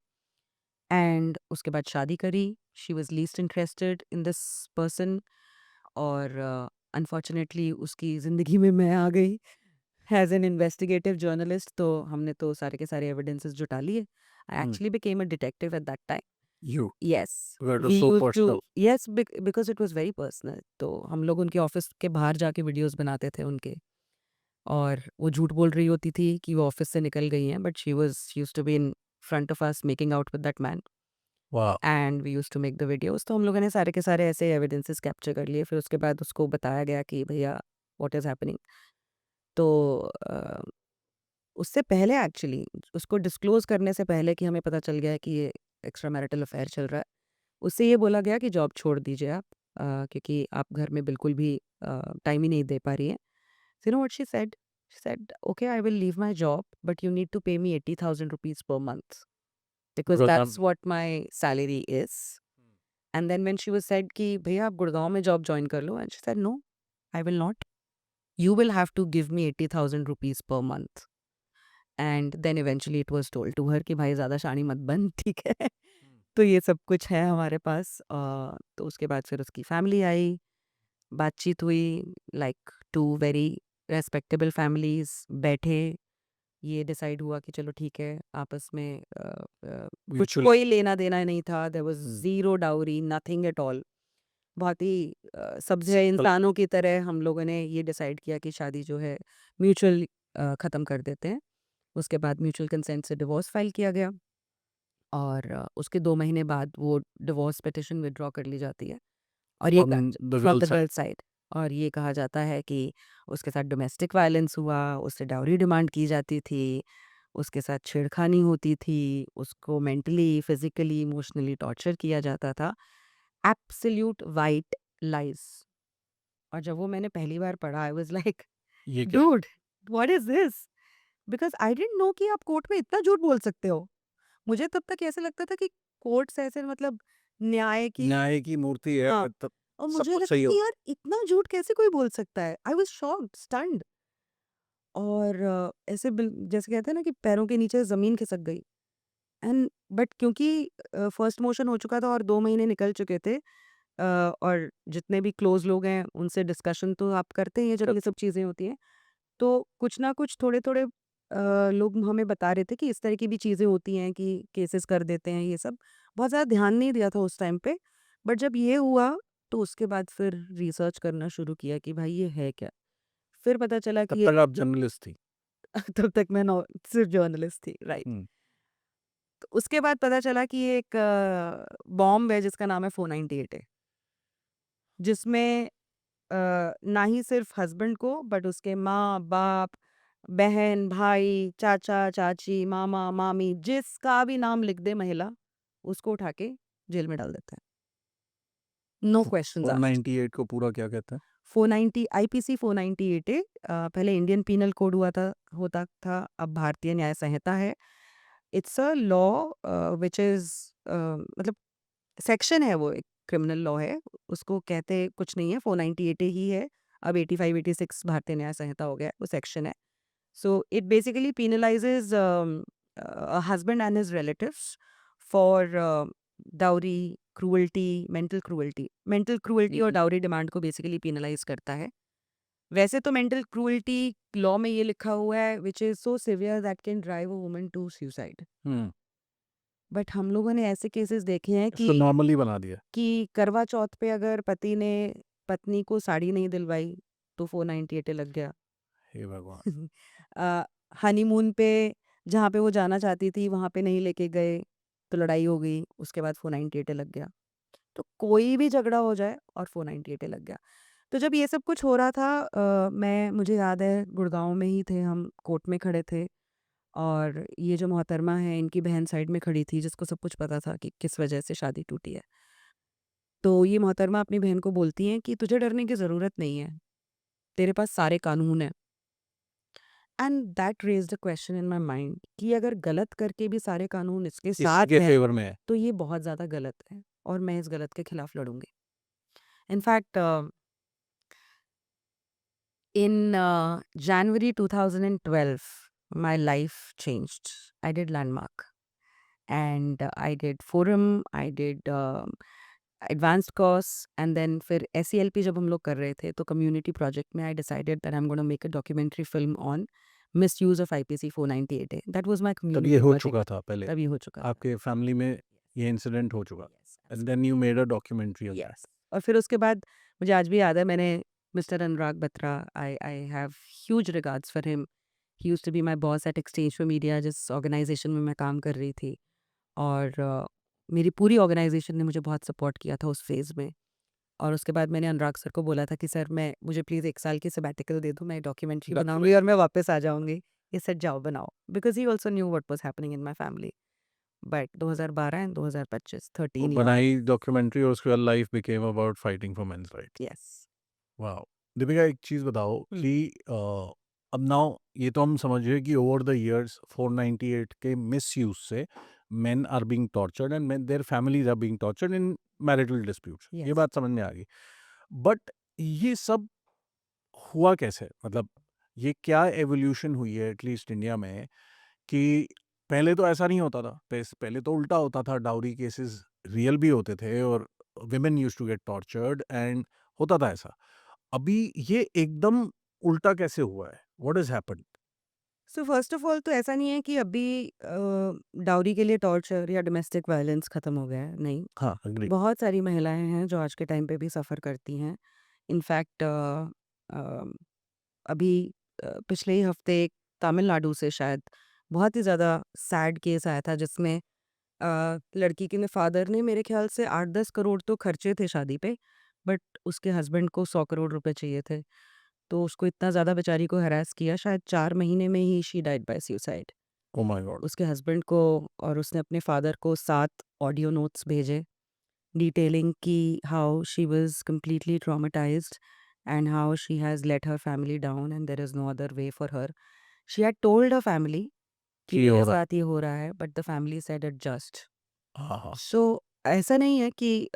Speaker 1: and उसके बाद शादी करी। She was least interested in this person और अनफॉर्चुनेटली उसकी ज़िंदगी में मैं आ गई एज़ एन इन्वेस्टिगेटिव जर्नलिस्ट। तो हमने तो सारे के सारे एविडेंसेस जुटा लिए। I
Speaker 2: hmm,
Speaker 1: actually became a detective at that time.
Speaker 2: You
Speaker 1: yes,
Speaker 2: that was
Speaker 1: we
Speaker 2: so
Speaker 1: used to
Speaker 2: personal.
Speaker 1: Yes because it was very personal. तो हम लोग उनके ऑफ़िस के बाहर जाके वीडियोज़ बनाते थे उनके और वो झूठ बोल रही होती थी कि वो ऑफ़िस से निकल गई हैं but she used to be in front of us making out with that man
Speaker 2: वाह!
Speaker 1: And we used to make the videos. तो हम लोगों ने सारे के सारे ऐसे एविडेंसेस कैप्चर कर लिए। फिर उसके बाद उसको बताया गया कि भैया व्हाट इज़ हैपनिंग। तो उससे पहले एक्चुअली उसको डिस्क्लोज़ करने से पहले कि हमें पता चल गया है कि ये एक्स्ट्रा मैरिटल अफ़ेयर चल रहा है, उससे ये बोला गया कि जॉब छोड़ दीजिए आप क्योंकि आप घर में बिल्कुल भी टाइम ही नहीं दे पा रही हैं। So you know what she said? She said, "Okay, I will leave my job, but you need to pay me 80,000 rupees per month because
Speaker 2: because I
Speaker 1: that's
Speaker 2: am
Speaker 1: what my salary is." And then when she was said कि भैया आप गुड़गांव में job join कर लो, and she said, "No, I will not. You will have to give me 80,000 rupees per month." And then eventually it was told to her कि भाई ज़्यादा शानी मत बन, ठीक है? तो ये सब कुछ है हमारे पास। तो उसके बाद फिर उसकी फैमिली आई, बातचीत हुई, like two very respectable families बैठे, ये डिसाइड हुआ कि चलो ठीक है, आपस में कुछ
Speaker 2: म्यूचुअल
Speaker 1: कोई लेना देना नहीं था, there was zero dowry, nothing at all. बहुत ही सभ्य इंसानों की तरह हम लोगों ने ये डिसाइड किया कि शादी जो है म्यूचुअल ख़त्म कर देते हैं। उसके बाद म्यूचुअल कंसेंट से डिवोर्स फाइल किया गया और उसके 2 महीने बाद वो डिवोर्स पिटिशन विथड्रॉ कर ली जाती है और ये
Speaker 2: from the
Speaker 1: from
Speaker 2: girl
Speaker 1: the
Speaker 2: side.
Speaker 1: Girl side. और ये कहा जाता है कि उसके साथ डोमेस्टिक वायलेंस हुआ, उससे डाउरी डिमांड की जाती थी, उसके साथ छेड़खानी होती थी, उसको मेंटली, फिज़िकली, इमोशनली टॉर्चर किया जाता था। Absolute white lies. और जब वो मैंने पहली बार पढ़ा आई वाज़ लाइक
Speaker 2: ये क्या?
Speaker 1: Dude what is this? Because I didn't no कि आप कोर्ट में इतना झूठ बोल सकते हो। मुझे तब तक ऐसे लगता था कि कोर्ट्स ऐसे मतलब न्याय की
Speaker 2: न्याय की मूर्ति है,
Speaker 1: हाँ,
Speaker 2: तब
Speaker 1: और
Speaker 2: सब
Speaker 1: मुझे
Speaker 2: कुछ
Speaker 1: लगा
Speaker 2: सही
Speaker 1: कि
Speaker 2: होता
Speaker 1: यार इतना झूठ कैसे कोई बोल सकता है? I was shocked, stunned. और ऐसे जैसे कहते हैं ना कि पैरों के नीचे ज़मीन खिसक गई। एंड बट क्योंकि फर्स्ट मोशन हो चुका था और 2 महीने निकल चुके थे, और जितने भी क्लोज़ लोग हैं उनसे डिस्कशन तो आप करते ही हैं जब
Speaker 2: है।
Speaker 1: ये सब चीज़ें होती हैं। तो कुछ ना कुछ थोड़े-थोड़े लोग हमें बता रहे थे कि इस तरह की भी चीज़ें होती हैं कि केसेस कर देते हैं ये सब। बहुत ज़्यादा ध्यान नहीं दिया था उस टाइम पे। बट जब ये हुआ तो उसके बाद फिर रिसर्च करना शुरू किया कि भाई ये है क्या? फिर पता चला
Speaker 2: तब
Speaker 1: कि ये
Speaker 2: तक आप जर्नलिस्ट थी।
Speaker 1: तब तक मैं नौ सिर्फ़ जर्नलिस्ट थी, राइट।
Speaker 2: हुँ।
Speaker 1: तो उसके बाद पता चला कि ये एक बॉम्ब है जिसका नाम है 498 है। जिसमें ना ही सिर्फ हस्बैंड को बट उसके माँ, बाप, बहन, भाई, चाचा, चाची, मामा, मामी जिसका भी नाम लिख दे महिला, उसको उठा के जेल में डाल देता है। Know questions asked.
Speaker 2: 498 को पूरा क्या कहते हैं?
Speaker 1: 490 आईपीसी 498 है। पहले इंडियन पीनल कोड होता था, अब भारतीय न्याय संहिता है। It's a law which is मतलब सेक्शन है, वो एक क्रिमिनल लॉ है, उसको कहते कुछ नहीं है, 498 ही है। अब 85, 86 भारतीय न्याय संहिता हो गया है, वो सेक्शन है। So it basically penalizes a husband and his relatives for dowry, cruelty, mental cruelty. Mental cruelty और डाउरी डिमांड को बेसिकली penalize करता है। वैसे तो मेंटल क्रूएल्टी लॉ में ये लिखा हुआ है which is so severe that can drive a woman to suicide.
Speaker 2: Hmm.
Speaker 1: But हम लोगों ने ऐसे केसेस देखे हैं
Speaker 2: इसको नॉर्मल ही बना दिया।
Speaker 1: कि करवा चौथ पे अगर पति ने पत्नी को साड़ी नहीं दिलवाई तो 498 लग गया।
Speaker 2: हे भगवान!
Speaker 1: हनीमून पे जहाँ पे वो जाना चाहती थी वहाँ पे नहीं लेके गए तो लड़ाई हो गई, उसके बाद 498 लग गया। तो कोई भी झगड़ा हो जाए और 498 लग गया। तो जब ये सब कुछ हो रहा था, मुझे याद है गुड़गांव में ही थे हम, कोर्ट में खड़े थे और ये जो मोहतरमा है इनकी बहन साइड में खड़ी थी जिसको सब कुछ पता था कि किस वजह से शादी टूटी है। तो ये मोहतरमा अपनी बहन को बोलती हैं कि तुझे डरने की ज़रूरत नहीं है, तेरे पास सारे कानून हैं। And that raised a question in my mind कि अगर गलत करके भी सारे कानून इसके
Speaker 2: इसी
Speaker 1: साथ
Speaker 2: के
Speaker 1: हैं,
Speaker 2: फ़ेवर में है।
Speaker 1: तो ये बहुत ज़्यादा गलत है और मैं इस गलत के खिलाफ लड़ूँगी। In fact in January 2012, my life changed. I did Landmark and I did Forum, I did advanced course and then फिर SELP जब हम लोग कर रहे थे तो community project में I decided that I'm going to make a documentary film on misuse of IPC 498A. That was my
Speaker 2: तब ये
Speaker 1: community
Speaker 2: हो
Speaker 1: project.
Speaker 2: चुका था पहले।
Speaker 1: तब ये हो चुका था।
Speaker 2: आपके फैमिली में ये इंसिडेंट हो चुका।
Speaker 1: Yes,
Speaker 2: and then you made a documentary on that.
Speaker 1: Yes. और फिर उसके बाद मुझे आज भी याद है, मैंने mister Anurag Batra, I have huge regards for him. He used to be my boss at Exchange for Media, जिस ऑर्गेनाइजेशन में मैं काम कर रही थी। और मेरी पूरी ऑर्गेनाइजेशन ने मुझे बहुत सपोर्ट किया था उस फेज़ में। और उसके बाद मैंने अनुराग सर को बोला था कि सर मैं मुझे प्लीज़ 1 साल की सबैटिकल दे दो, मैं डॉक्यूमेंट्री बनाऊँगी और मैं वापस आ जाऊँगी। ये सेड जाओ बनाओ, because he also knew what was happening in my family. But 2012 and 2025
Speaker 2: वो
Speaker 1: 13 ईयर।
Speaker 2: बनाई डॉक्यूमेंट्री और उसके बाद life became about fighting for men's rights.
Speaker 1: Yes.
Speaker 2: Wow! Deepika एक चीज़ बताओ कि अब नाउ ये तो हम समझ गए कि ओवर द इयर्स 498 के मिसयूज़ से men are being tortured and men their families are being tortured in marital disputes. ये
Speaker 1: यस।
Speaker 2: बात समझ में आ गई। बट ये सब हुआ कैसे? मतलब ये क्या एवोल्यूशन हुई है एटलीस्ट इंडिया में कि पहले तो ऐसा नहीं होता था। पहले तो उल्टा होता था, डाउरी केसेस रियल भी होते थे और women used to get tortured and होता था ऐसा। अभी ये एकदम उल्टा कैसे हुआ है? What has happened?
Speaker 1: So first of all तो ऐसा नहीं है कि अभी डाउरी के लिए टॉर्चर या डोमेस्टिक वायलेंस खत्म हो गया है, नहीं।
Speaker 2: हाँ, एग्री।
Speaker 1: बहुत सारी महिलाएं हैं जो आज के टाइम पे भी सफ़र करती हैं। इनफैक्ट अभी पिछले ही हफ्ते एक तमिलनाडु से शायद बहुत ही ज़्यादा सैड केस आया था जिसमें लड़की के फादर ने मेरे ख्याल से 8-10 करोड़ तो खर्चे थे शादी पे, बट उसके हस्बैंड को 100 करोड़ रुपए चाहिए थे। तो उसको इतना ज़्यादा बेचारी को हैरेस किया, शायद 4 महीने में ही she died by suicide.
Speaker 2: Oh my god!
Speaker 1: उसके हस्बैंड को और उसने अपने फादर को 7 ऑडियो नोट्स भेजे डिटेलिंग कि how she was completely traumatised and how she has let her family down and there is no other way for her. She had told her family कि
Speaker 2: ये हो
Speaker 1: मेरे
Speaker 2: रहा
Speaker 1: साथ ये हो रहा है, but the family said it just.
Speaker 2: हाँ, हाँ।
Speaker 1: सो ऐसा नहीं है कि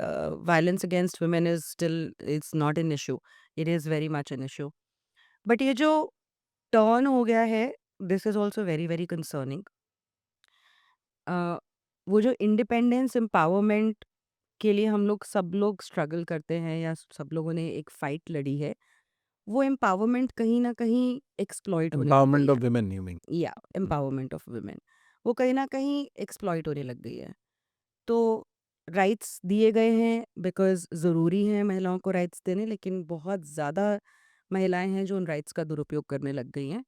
Speaker 1: violence against women is still it's not an issue, it is very much an issue. But ये जो टर्न हो गया है, this is also very very concerning. वो जो इंडिपेंडेंस एम्पावरमेंट के लिए हम लोग सब लोग स्ट्रगल करते हैं या सब लोगों ने एक फाइट लड़ी है, वो एम्पावरमेंट कहीं ना कहीं एक्सप्लॉइट होने लग गई
Speaker 2: एम्पावरमेंट ऑफ
Speaker 1: है।
Speaker 2: Women you mean?
Speaker 1: या एम्पावरमेंट ऑफ वुमेन, वो कहीं ना कहीं एक्सप्लॉइट होने लग गई है। तो राइट्स दिए गए हैं बिकॉज़ ज़रूरी है महिलाओं को राइट्स देने, लेकिन बहुत ज़्यादा महिलाएं हैं जो उन राइट्स का दुरुपयोग करने लग गई हैं।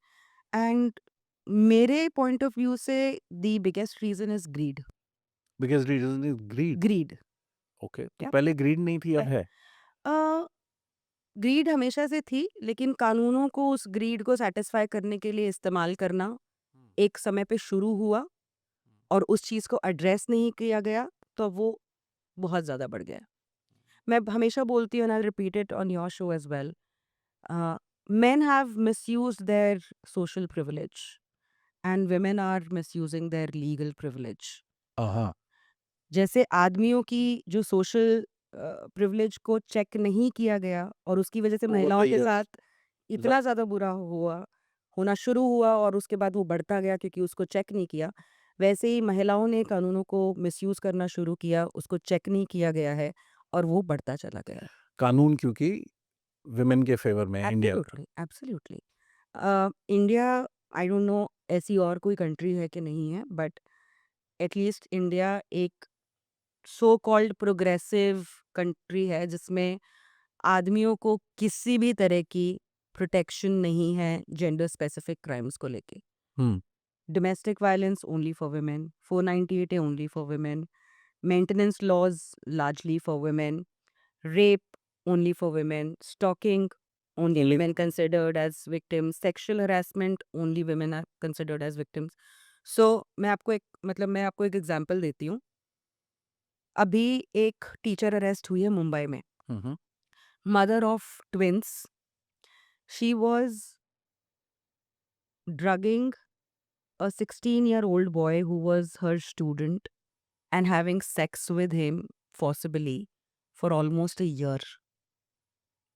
Speaker 1: एंड मेरे पॉइंट ऑफ व्यू से the biggest reason is greed.
Speaker 2: Biggest reason is greed.
Speaker 1: Greed
Speaker 2: okay, तो
Speaker 1: या
Speaker 2: पहले ग्रीड नहीं थी, अब है?
Speaker 1: ग्रीड हमेशा से थी, लेकिन कानूनों को उस ग्रीड को सेटिस्फाई करने के लिए इस्तेमाल करना एक समय पे शुरू हुआ और उस चीज़ को एड्रेस नहीं किया गया, तो वो बहुत ज़्यादा बढ़ गया। मैं हमेशा बोलती हूँ, and I will repeat it on your show as well, men have misused their social privilege and women are misusing their legal privilege.
Speaker 2: हाँ,
Speaker 1: जैसे आदमियों की जो सोशल प्रिविलेज को चेक नहीं किया गया और उसकी वजह से
Speaker 2: वो
Speaker 1: महिलाओं
Speaker 2: तो
Speaker 1: के
Speaker 2: ये
Speaker 1: साथ इतना ज़्यादा बुरा होना शुरू हुआ और उसके बाद वो बढ़ता गया क्योंकि उसको चेक नहीं किया, वैसे ही महिलाओं ने कानूनों को मिसयूज़ करना शुरू किया, उसको चेक नहीं किया गया है और वो बढ़ता चला गया है।
Speaker 2: कानून क्योंकि वुमेन के फेवर में है इंडिया का।
Speaker 1: Absolutely, absolutely. India, I don't no ऐसी और कोई कंट्री है कि नहीं है, बट एटलीस्ट इंडिया एक सो कॉल्ड प्रोग्रेसिव कंट्री है जिसमें आदमियों को किसी भी तरह की प्रोटेक्शन नहीं है जेंडर स्पेसिफिक क्राइम्स को लेके।
Speaker 2: Hmm,
Speaker 1: domestic violence only for women, 498 only for women, maintenance laws largely for women, rape only for women, stalking only
Speaker 2: Only
Speaker 1: women considered as victims, sexual harassment only women are considered as victims. So मैं आपको एक example देती हूँ। अभी एक teacher arrest हुई है मुंबई में,
Speaker 2: hmm, hmm.
Speaker 1: Mother of twins. She was drugging a 16-year-old boy who was her student and having sex with him forcibly for almost a year,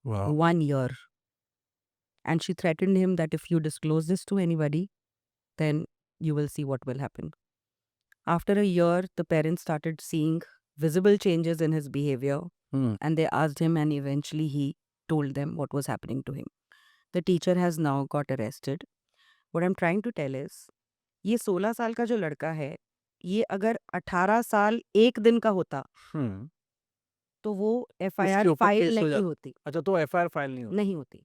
Speaker 2: wow!
Speaker 1: 1 year. And she threatened him that if you disclose this to anybody, then you will see what will happen. After a year, the parents started seeing visible changes in his behavior
Speaker 2: hmm,
Speaker 1: and they asked him, and eventually he told them what was happening to him. The teacher has now got arrested. What I'm trying to tell is, ये 16 साल का जो लड़का है, ये अगर 18 साल 1 दिन का होता,
Speaker 2: हुँ।
Speaker 1: तो वो
Speaker 2: उसके
Speaker 1: एफआईआर
Speaker 2: ऊपर
Speaker 1: फाइल
Speaker 2: केस हो
Speaker 1: नहीं
Speaker 2: जाता।
Speaker 1: होती,
Speaker 2: अच्छा, तो एफआईआर फाइल नहीं होती।
Speaker 1: नहीं होती।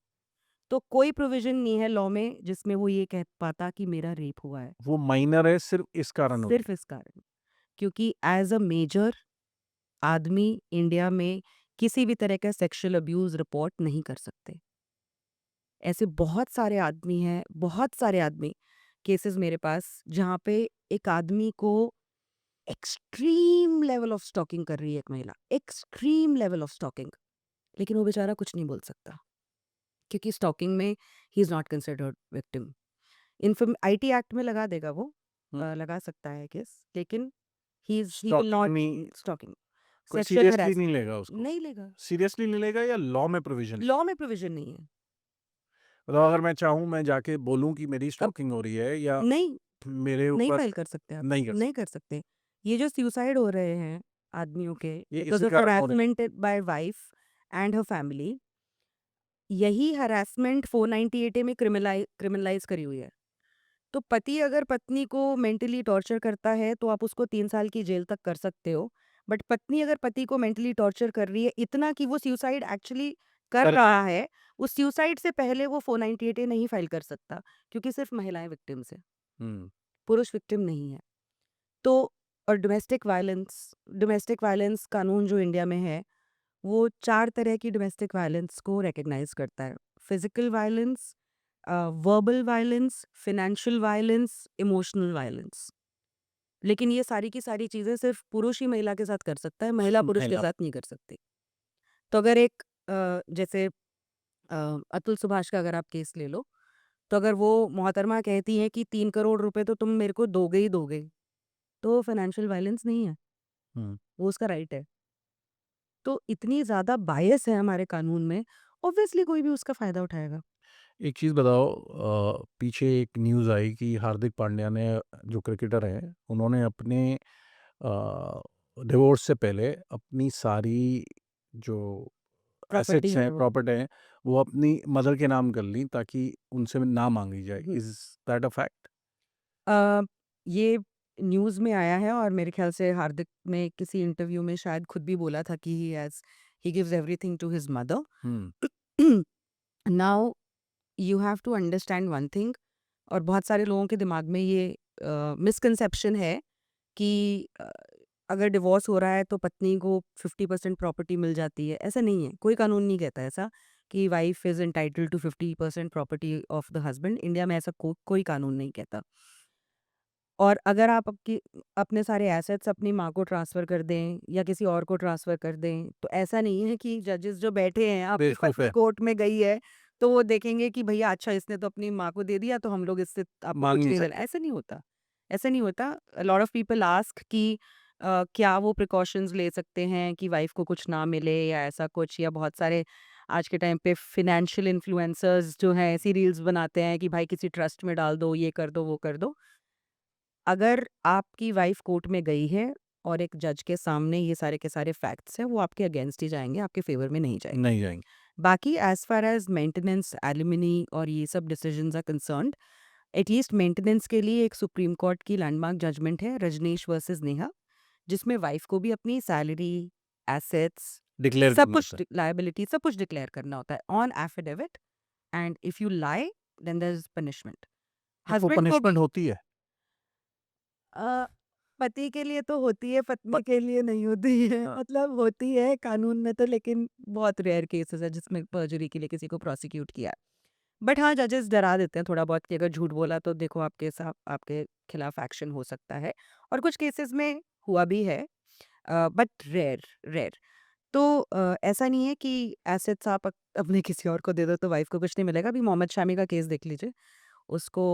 Speaker 1: तो कोई प्रोविजन नहीं है लॉ में जिसमें वो ये कह पाता कि मेरा रेप हुआ है।
Speaker 2: वो माइनर है, सिर्फ़ इस कारण होती
Speaker 1: सिर्फ इस कारण, क्योंकि एज अ मेजर आदमी इंडिया में किसी भी तरह का सेक्सुअल अब्यूज रिपोर्ट नहीं कर सकते। ऐसे बहुत सारे आदमी हैं, बहुत सारे आदमी केसेस मेरे पास जहाँ पे एक आदमी को एक्सट्रीम लेवल ऑफ स्टॉकिंग कर रही है एक महिला, एक्सट्रीम लेवल ऑफ स्टॉकिंग, लेकिन वो बेचारा कुछ नहीं बोल सकता क्योंकि स्टॉकिंग में he is not considered victim. Inform IT act में लगा देगा वो,
Speaker 2: हुँ।
Speaker 1: लगा सकता है केस, लेकिन ही विल
Speaker 2: स्टॉकिंग
Speaker 1: नॉट
Speaker 2: नहीं,
Speaker 1: स्टॉकिंग,
Speaker 2: कोई
Speaker 1: सेक्सुअल
Speaker 2: सीरियसली नहीं
Speaker 1: हरासमेंट
Speaker 2: लेगा उसको।
Speaker 1: नहीं लेगा।
Speaker 2: सीरियसली नहीं लेगा या लॉ में प्रोविज़न?
Speaker 1: लॉ में प्रोविजन नहीं है।
Speaker 2: मतलब अगर मैं चाहूँ, मैं जाके बोलूँ कि मेरी
Speaker 1: अब
Speaker 2: स्टॉकिंग हो रही है या
Speaker 1: नहीं,
Speaker 2: मेरे
Speaker 1: नहीं
Speaker 2: ऊपर
Speaker 1: फाइल कर सकते आप,
Speaker 2: नहीं कर
Speaker 1: नहीं
Speaker 2: सकते।
Speaker 1: कर सकते। ये जो सुसाइड हो रहे हैं आदमियों के
Speaker 2: ये
Speaker 1: बिकॉज
Speaker 2: इसी
Speaker 1: ऑफ
Speaker 2: कारण हो रहे हैं।
Speaker 1: Harassment bye wife and her family, यही हरासमेंट 498 ए में क्रिमिनलाइज करी हुई है। तो पति अगर पत्नी को मेंटली टॉर्चर करता है तो आप उसको 3 साल की जेल तक कर सकते हो। बट पत्नी अगर पति को मेंटली टॉर्चर कर रही है इतना कि वो सुसाइड एक्चुअली कर
Speaker 2: कर
Speaker 1: रहा है, उस सुसाइड से पहले वो 498 ए नहीं फाइल कर सकता, क्योंकि सिर्फ़ महिलाएँ विक्टिम्स हैं,
Speaker 2: हुँ,
Speaker 1: पुरुष विक्टिम नहीं है। तो और डोमेस्टिक वायलेंस कानून जो इंडिया में है, वो 4 तरह की डोमेस्टिक वायलेंस को रिकॉग्नाइज़ करता है। Physical violence, verbal violence, financial violence, emotional violence. लेकिन ये सारी की सारी चीज़ें सिर्फ़ पुरुष ही महिला के साथ कर सकता है, महिला पुरुष के
Speaker 2: महिला
Speaker 1: साथ नहीं कर सकती। तो अगर एक जैसे अतुल सुभाष का अगर आप केस ले लो, तो अगर वो मोहतरमा कहती हैं कि 3 करोड़ रुपए तो तुम मेरे को दोगे ही दोगे, तो वो फाइनेंशियल वायलेंस नहीं है,
Speaker 2: हुँ।
Speaker 1: वो उसका राइट है। तो इतनी ज़्यादा बायस है हमारे कानून में, ऑब्वियसली कोई भी उसका फ़ायदा उठाएगा।
Speaker 2: एक चीज़ बताओ पीछे एक न्यूज़ आई कि हार्दिक पांड्या ने जो क्रिकेटर हैं, उन्होंने अपने डिवोर्स से पहले अपनी सारी जो
Speaker 1: प्रॉपर्टी
Speaker 2: एसेट्स
Speaker 1: है
Speaker 2: हैं,
Speaker 1: वो।
Speaker 2: प्रॉपर्टी हैं, वो अपनी मदर के नाम कर लीं ताकि उनसे ना माँगी जाए।
Speaker 1: Hmm.
Speaker 2: Is that a fact?
Speaker 1: Uh, ये न्यूज़ में आया है और मेरे ख़्याल से हार्दिक ने किसी इंटरव्यू में शायद खुद भी बोला था कि he gives everything to his mother.
Speaker 2: Hmm,
Speaker 1: now you have to understand one thing, और बहुत सारे लोगों के दिमाग में ये मिसकंसेप्शन है कि अगर डिवोर्स हो रहा है तो पत्नी को 50% प्रॉपर्टी मिल जाती है। ऐसा नहीं है, कोई कानून नहीं कहता ऐसा कि wife is entitled to 50% property of the husband. India में ऐसा कोई कानून नहीं कहता। और अगर आप अपने सारे एसेट्स अपनी माँ को ट्रांसफ़र कर दें या किसी और को ट्रांसफ़र कर दें, तो ऐसा नहीं है कि जजेस जो बैठे हैं, आपकी
Speaker 2: बेवकूफ़
Speaker 1: पत्नी
Speaker 2: है,
Speaker 1: कोर्ट में गई है, तो वो देखेंगे कि भैया अच्छा इसने तो अपनी माँ को दे दिया, तो हम लोग इससे आपको
Speaker 2: माँग
Speaker 1: कुछ
Speaker 2: नहीं
Speaker 1: नहीं देना।
Speaker 2: सकते।
Speaker 1: ऐसा नहीं होता, ऐसा नहीं होता। अ लॉट ऑफ पीपल आस्क कि क्या वो प्रिकॉशंस ले सकते हैं कि वाइफ़ को कुछ ना मिले या ऐसा कुछ, या बहुत सारे आज के टाइम पे फ़ाइनेंशियल इन्फ्लुएंसर्स जो हैं ऐसी रील्स बनाते हैं कि भाई किसी ट्रस्ट में डाल दो, ये कर दो, वो कर दो। अगर आपकी वाइफ कोर्ट में गई है और एक जज के सामने ये सारे के सारे फैक्ट्स हैं, वो आपके अगेंस्ट ही जाएँगे, आपके फ़ेवर में नहीं जाएँगे।
Speaker 2: नहीं जाएँगे।
Speaker 1: बाकी as far as maintenance, alimony और ये सब decisions are concerned, at least maintenance के लिए एक सुप्रीम कोर्ट की लैंडमार्क जजमेंट है रजनीश वर्सेस नेहा, जिसमें वाइफ को भी अपनी सैलरी, एसेट्स,
Speaker 2: डिक्लेयर
Speaker 1: सब
Speaker 2: करना
Speaker 1: कुछ
Speaker 2: होता है।
Speaker 1: लायबिलिटी सब कुछ डिक्लेयर करना होता है on affidavit, and if you lie then there is punishment.
Speaker 2: तो वो
Speaker 1: हस्बैंड को
Speaker 2: पनिशमेंट
Speaker 1: भी
Speaker 2: होती है?
Speaker 1: अ, पति के लिए तो होती है,
Speaker 2: प
Speaker 1: पत्नी के लिए नहीं होती है।
Speaker 2: हाँ,
Speaker 1: मतलब होती है कानून में तो, लेकिन बहुत रेयर केसेस है जिसमें पर्जरी के लिए किसी को प्रोसिक्यूट किया है। बट हाँ, जजेस डरा देते हैं थोड़ा बहुत कि अगर झूठ बोला तो देखो आपके खिलाफ एक्शन हो सकता है, और कुछ केसेस में हुआ भी है, बट रेयर रेयर। तो ऐसा नहीं है कि एसेट्स आप अपने किसी और को दे दो तो वाइफ को कुछ नहीं मिलेगा। अभी मोहम्मद शामी का केस देख लीजिए, उसको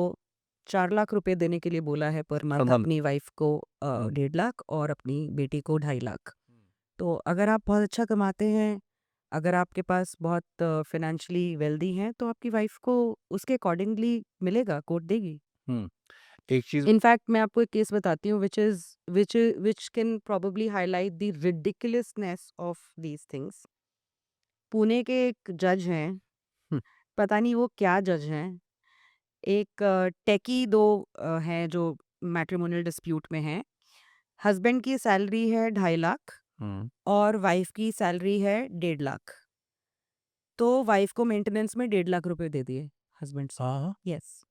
Speaker 1: 4 लाख रुपए देने के लिए बोला है पर मंथ
Speaker 2: प्रबंध
Speaker 1: अपनी वाइफ को,
Speaker 2: हुँ,
Speaker 1: 1.5 लाख, और अपनी बेटी को 2.5 लाख।
Speaker 2: हुँ।
Speaker 1: तो अगर आप बहुत अच्छा कमाते हैं, अगर आपके पास बहुत फाइनेंशियली वेल्दी हैं, तो आपकी वाइफ को उसके अकॉर्डिंगली मिलेगा, कोर्ट देगी।
Speaker 2: हुँ, एक चीज़
Speaker 1: इनफैक्ट मैं आपको एक केस बताती हूँ which can probably highlight the ridiculousness of these things. Pune के एक जज हैं,
Speaker 2: हुँ,
Speaker 1: पता नहीं वो क्या जज हैं। एक टेकी 2 हैं जो मैट्रिमोनियल डिस्प्यूट में हैं। हस्बैंड की सैलरी है 2.5 लाख
Speaker 2: हुँ।
Speaker 1: और वाइफ की सैलरी है 1.5 लाख। तो वाइफ को मेंटेनेंस में 1.5 लाख रुपए दे दिए हस्बैंड से।
Speaker 2: हाँ, हाँ।
Speaker 1: यस।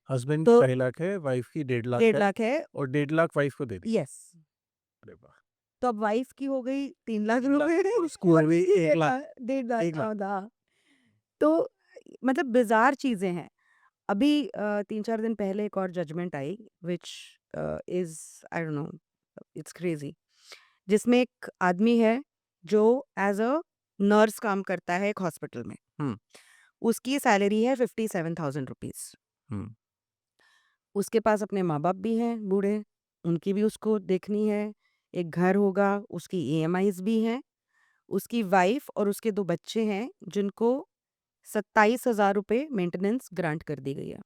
Speaker 2: हस्बैंड
Speaker 1: तो
Speaker 2: 2.5 लाख है, वाइफ की 1.5 लाख है
Speaker 1: 1.5 है।
Speaker 2: और 1.5 लाख वाइफ को दे दी।
Speaker 1: यस।
Speaker 2: अरे वाह!
Speaker 1: तो अब वाइफ की हो गई 3 लाख
Speaker 2: 3 लाख
Speaker 1: रुपए
Speaker 2: और उसको
Speaker 1: और
Speaker 2: अभी 1 लाख
Speaker 1: 1.5 लाख
Speaker 2: 1 लाख।
Speaker 1: तो मतलब बिज़ार चीज़ें हैं। अभी 3-4 दिन पहले एक और जजमेंट आई which is, I don't know, it's crazy, जिसमें एक आदमी है जो एज़ अ नर्स काम करता है एक हॉस्पिटल में।
Speaker 2: हुँ,
Speaker 1: उसकी सैलरी है 57,000 रुपीज़।
Speaker 2: हुँ।
Speaker 1: उसके पास अपने माँ-बाप भी हैं बूढ़े, उनकी भी उसको देखनी है, एक घर होगा, उसकी ईएमआईज़ भी हैं, उसकी वाइफ़ और उसके 2 बच्चे हैं जिनको 27,000 रुपए मेंटेनेंस ग्रांट कर दी गई है।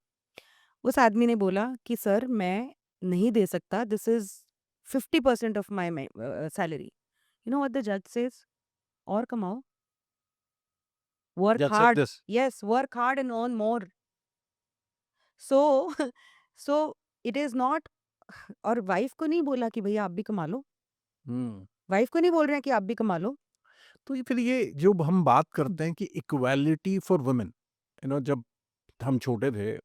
Speaker 1: उस आदमी ने बोला कि सर मैं नहीं दे सकता, this is 50% of my salary. You know what the जज सेज? और कमाओ, वर्क
Speaker 2: जज said
Speaker 1: hard,
Speaker 2: this
Speaker 1: yes work hard and earn more. So so it is not, और वाइफ को नहीं बोला कि भैया आप भी कमा लो,
Speaker 2: हम्म
Speaker 1: वाइफ को नहीं बोल रहे हैं कि आप भी कमा लो।
Speaker 2: तो ये फिर ये जो हम बात करते हैं कि इक्वालिटी फॉर वुमेन, जब हम छोटे थे,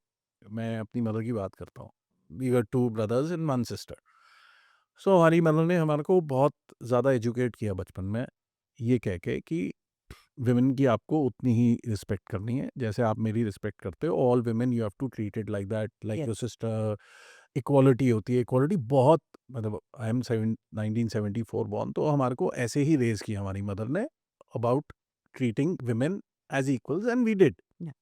Speaker 2: मैं अपनी मदर की बात करता हूँ, we were two brothers and one sister. So हमारी मदर ने हमारे को बहुत ज़्यादा एजुकेट किया बचपन में, ये कह के कि विमेन की आपको उतनी ही रिस्पेक्ट करनी है जैसे आप मेरी रिस्पेक्ट करते हो। All women you have to treat it like that, like your
Speaker 1: yes,
Speaker 2: sister. Equality होती है, इक्वालिटी बहुत, मतलब आई एम 1974 बॉर्न, तो हमारे को ऐसे ही रेज किया हमारी मदर ने about treating women as equals, and we did.
Speaker 1: Yeah.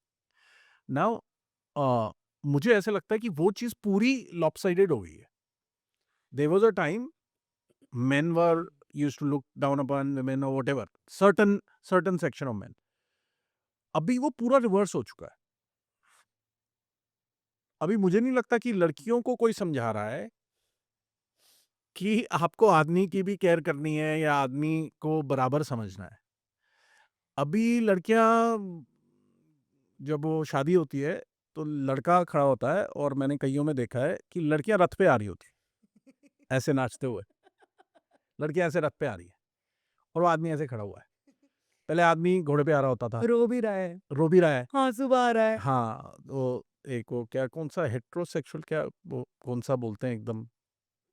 Speaker 2: Now मुझे ऐसे लगता है कि वो चीज़ पूरी लॉपसाइडेड हो गई है। There was a time men were used to look down upon women or whatever, certain section of men। अभी वो पूरा रिवर्स हो चुका है। अभी मुझे नहीं लगता कि लड़कियों को कोई समझा रहा है कि आपको आदमी की भी केयर करनी है या आदमी को बराबर समझना है। अभी लड़कियां, जब वो शादी होती है तो लड़का खड़ा होता है, और मैंने कईयों में देखा है कि लड़कियां रथ पे आ रही होती ऐसे नाचते हुए, लड़कियां ऐसे रथ पे आ रही है और वो आदमी ऐसे खड़ा हुआ है। पहले आदमी घोड़े पे आ रहा होता था,
Speaker 1: रो भी रहा है,
Speaker 2: रो भी रहा है।
Speaker 1: हाँ सुबह आ रहा है।
Speaker 2: हाँ, वो एक वो क्या, कौन सा हेट्रोसेक्सुअल, क्या वो कौन सा बोलते हैं एकदम,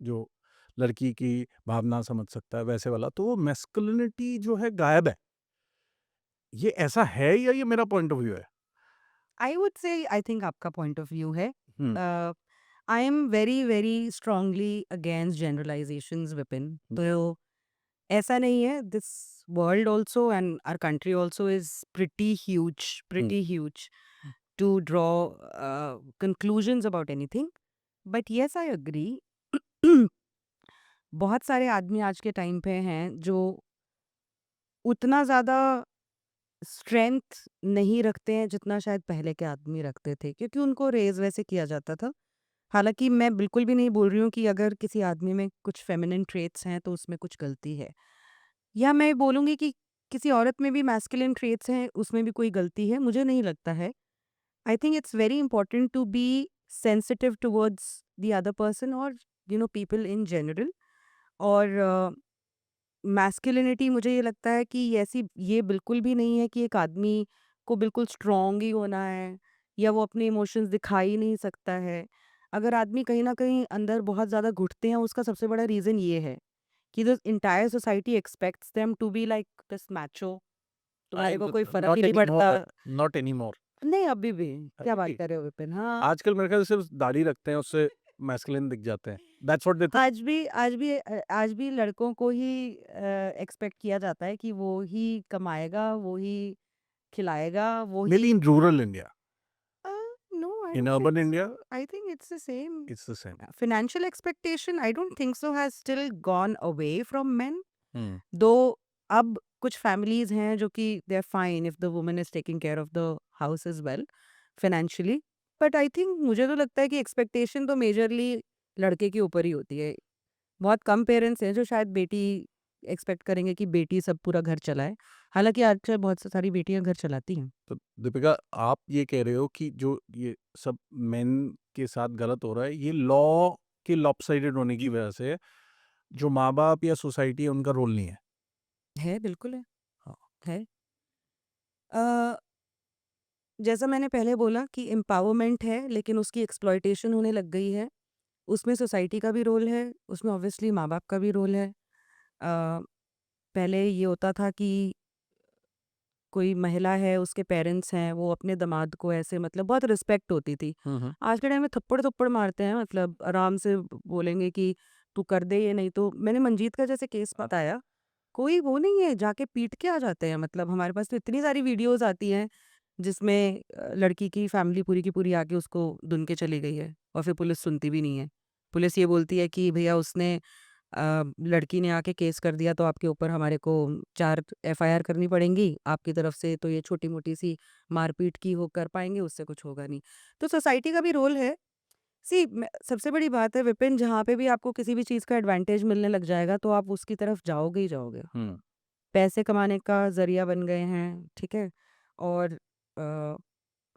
Speaker 2: जो लड़की की भावना समझ सकता है वैसे वाला, तो वो मैस्कुलिनिटी जो है गायब है। ये ऐसा है या ये मेरा पॉइंट ऑफ व्यू है?
Speaker 1: I would say I think आपका पॉइंट ऑफ व्यू है।
Speaker 2: Hmm
Speaker 1: I am very very strongly against generalisations Vipin. तो ऐसा नहीं है, this world also and our country also is pretty huge to draw conclusions about anything. But yes I agree, बहुत सारे आदमी आज के टाइम पे हैं जो उतना ज़्यादा स्ट्रेंथ नहीं रखते हैं जितना शायद पहले के आदमी रखते थे, क्योंकि उनको रेज़ वैसे किया जाता था। हालाँकि मैं बिल्कुल भी नहीं बोल रही हूँ कि अगर किसी आदमी में कुछ फेमिनिन ट्रेट्स हैं तो उसमें कुछ गलती है। या मैं बोलूँगी कि किसी औरत में भी मैस्कुलिन ट्रेट्स हैं, उसमें भी कोई गलती है, मुझे नहीं लगता है। I think it's very important to be sensitive towards the other person और पीपल इन जनरल। और मैस्कुलिनिटी मुझे ये लगता है कि ये बिल्कुल भी नहीं है कि एक आदमी को बिल्कुल स्ट्रॉन्ग ही होना है या वो अपने इमोशंस दिखा ही नहीं सकता है। अगर आदमी कहीं न कहीं अंदर बहुत ज़्यादा घुटते हैं, उसका सबसे बड़ा रीज़न ये है कि the entire society expects them to be like this macho, तुम्हारे को कोई फ़र्क ही
Speaker 2: नॉट
Speaker 1: नहीं
Speaker 2: एनी
Speaker 1: पड़ता।
Speaker 2: More, not any more.
Speaker 1: नहीं, अभी भी। क्या
Speaker 2: अभी
Speaker 1: बात
Speaker 2: भी
Speaker 1: कर रहे हो विपिन? हाँ।
Speaker 2: आजकल मेरे ख्याल से सिर्फ दाढ़ी रखते हैं, उससे मैस्कुलिन दिख जाते हैं। That's what they think.
Speaker 1: आज भी लड़कों को ही एक्सपेक्ट किया जाता है कि वो ही कमाएगा, वो ही खिलाएगा, वो
Speaker 2: maybe
Speaker 1: he.
Speaker 2: In rural India,
Speaker 1: no, I
Speaker 2: in
Speaker 1: don't
Speaker 2: urban
Speaker 1: think
Speaker 2: India
Speaker 1: so. I think it's the same.
Speaker 2: It's the same.
Speaker 1: Financial expectation, I don't think so, has still gone away from men.
Speaker 2: Hmm
Speaker 1: Though अब कुछ families हैं जो कि they're fine if the woman is taking care of the house as well financially. But I think मुझे तो लगता है कि expectation तो majorly लड़के के ऊपर ही होती है। बहुत कम पेरेंट्स हैं जो शायद बेटी एक्सपेक्ट करेंगे कि बेटी सब पूरा घर चलाए। हालाँकि आजकल बहुत सारी बेटियाँ घर चलाती हैं।
Speaker 2: तो दीपिका, आप ये कह रहे हो कि जो ये सब मेन के साथ गलत हो रहा है, ये लॉ के लॉपसाइडेड होने की वजह से है। जो माँ बाप या सोसाइटी है, उनका रोल नहीं है।
Speaker 1: है, बिल्कुल है।
Speaker 2: हाँ।
Speaker 1: है। अ, जैसा मैंने पहले बोला कि एम्पावरमेंट है लेकिन उसकी एक्सप्लॉयटेशन होने लग गई है। उसमें सोसाइटी का भी रोल है, उसमें ऑब्वियसली माँ-बाप का भी रोल है। पहले ये होता था कि कोई महिला है, उसके पेरेंट्स हैं, वो अपने दामाद को ऐसे मतलब बहुत रिस्पेक्ट होती थी।
Speaker 2: हम्म
Speaker 1: आज के टाइम में थप्पड़-थप्पड़ मारते हैं, मतलब आराम से बोलेंगे कि तू कर दे ये, नहीं तो मैंने मंजीत का जैसे केस बताया, कोई वो नहीं है, जाके पीट के आ जाते हैं। मतलब हमारे पास तो इतनी सारी वीडियोज़ आती हैं जिसमें लड़की की फैमिली पूरी की पूरी आके उसको धुन के चली गई है और फिर पुलिस सुनती भी नहीं है। पुलिस ये बोलती है कि भैया उसने लड़की ने आके केस कर दिया तो आपके ऊपर हमारे को 4 एफआईआर करनी पड़ेंगी, आपकी तरफ से तो ये छोटी-मोटी सी मारपीट की वो कर पाएँगे, उससे कुछ होगा नहीं। तो सोसाइटी का भी रोल है। सी मैं सबसे बड़ी बात है विपिन, जहाँ पे भी आपको किसी भी चीज़ का एडवांटेज मिलने लग जाएगा तो आप उसकी तरफ जाओगे ही जाओगे।
Speaker 2: हम्म
Speaker 1: पैसे कमाने का ज़रिया बन गए हैं, ठीक है? और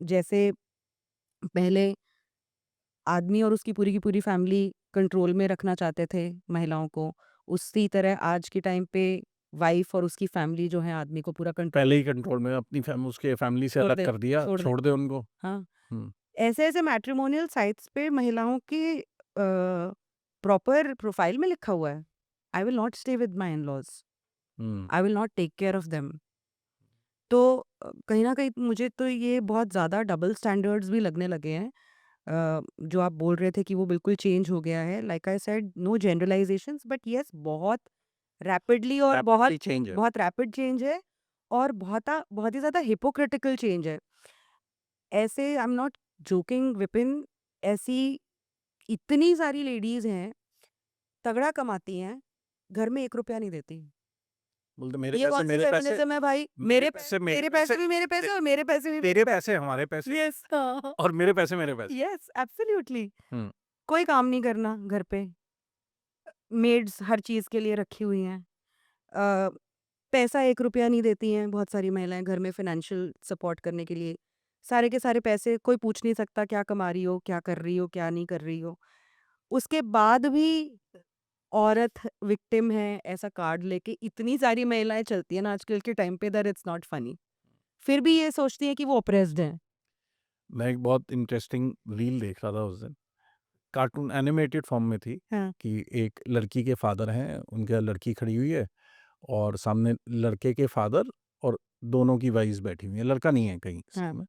Speaker 1: जैसे पहले आदमी और उसकी पूरी फैमिली कंट्रोल में रखना चाहते थे महिलाओं को, उसी तरह आज के टाइम पे वाइफ और उसकी फैमिली जो है आदमी को पूरा कंट्रोल
Speaker 2: पहले ही कंट्रोल में अपनी उसके फैमिली से
Speaker 1: छोड़
Speaker 2: अलग
Speaker 1: दे
Speaker 2: कर दिया,
Speaker 1: छोड़ दे
Speaker 2: छोड़ दे उनको।
Speaker 1: हाँ
Speaker 2: हम्म,
Speaker 1: ऐसे मैट्रिमोनियल साइट्स पे महिलाओं के प्रॉपर प्रोफाइल में लिखा हुआ है, I will not stay with my in laws,
Speaker 2: hmm,
Speaker 1: I will not take care of them. तो कहीं ना कहीं मुझे तो ये बहुत ज़्यादा डबल स्टैंडर्ड्स भी लगने लगे हैं। जो आप बोल रहे थे कि वो बिल्कुल चेंज हो गया है, like I said no generalisations, but yes बहुत रैपिडली और बहुत
Speaker 2: Rapidly change है।
Speaker 1: बहुत रैपिड चेंज है, और बहुत ही ज़्यादा हिपोक्रिटिकल चेंज है। ऐसे आई एम नॉट जोकिंग विपिन, ऐसी इतनी सारी लेडीज हैं, तगड़ा कमाती हैं, घर में 1 रुपया नहीं देती।
Speaker 2: बोलते मेरे
Speaker 1: ये
Speaker 2: पैसे
Speaker 1: कौन सी
Speaker 2: मेरे पैसे
Speaker 1: फेमिनिज्म है भाई?
Speaker 2: मेरे पैसे मेरे
Speaker 1: तेरे
Speaker 2: पैसे
Speaker 1: पैसे भी मेरे पैसे और मेरे पैसे भी
Speaker 2: तेरे पैसे हमारे पैसे
Speaker 1: यस
Speaker 2: और मेरे पैसे मेरे पैसे।
Speaker 1: Yes absolutely.
Speaker 2: हम्म,
Speaker 1: कोई काम नहीं करना घर पे, मेड्स हर चीज़ के लिए रखी हुई हैं। अ, पैसा 1 रुपया नहीं देती हैं बहुत सारी महिलाएँ घर में फ़ाइनेंशियल सपोर्ट करने के लिए। सारे के सारे पैसे कोई पूछ नहीं सकता क्या कमा रही हो, क्या कर रही हो, क्या नहीं कर रही हो। उसके बाद भी औरत विक्टिम है ऐसा कार्ड लेके इतनी सारी महिलाएँ चलती हैं ना आजकल के टाइम पे, दैट इट्स नॉट फनी। फिर भी ये सोचती हैं कि वो ऑप्रेस्ड हैं।
Speaker 2: मैं एक बहुत इंटरेस्टिंग रील देख रहा था उस दिन, कार्टून एनिमेटेड फॉर्म में थी,
Speaker 1: हाँ,
Speaker 2: कि एक लड़की के फादर हैं, उनके लड़की खड़ी हुई है और सामने लड़के के फादर और दोनों की वाइफ्स बैठी हुई हैं, लड़का नहीं है कहीं
Speaker 1: हाँ।
Speaker 2: सामने।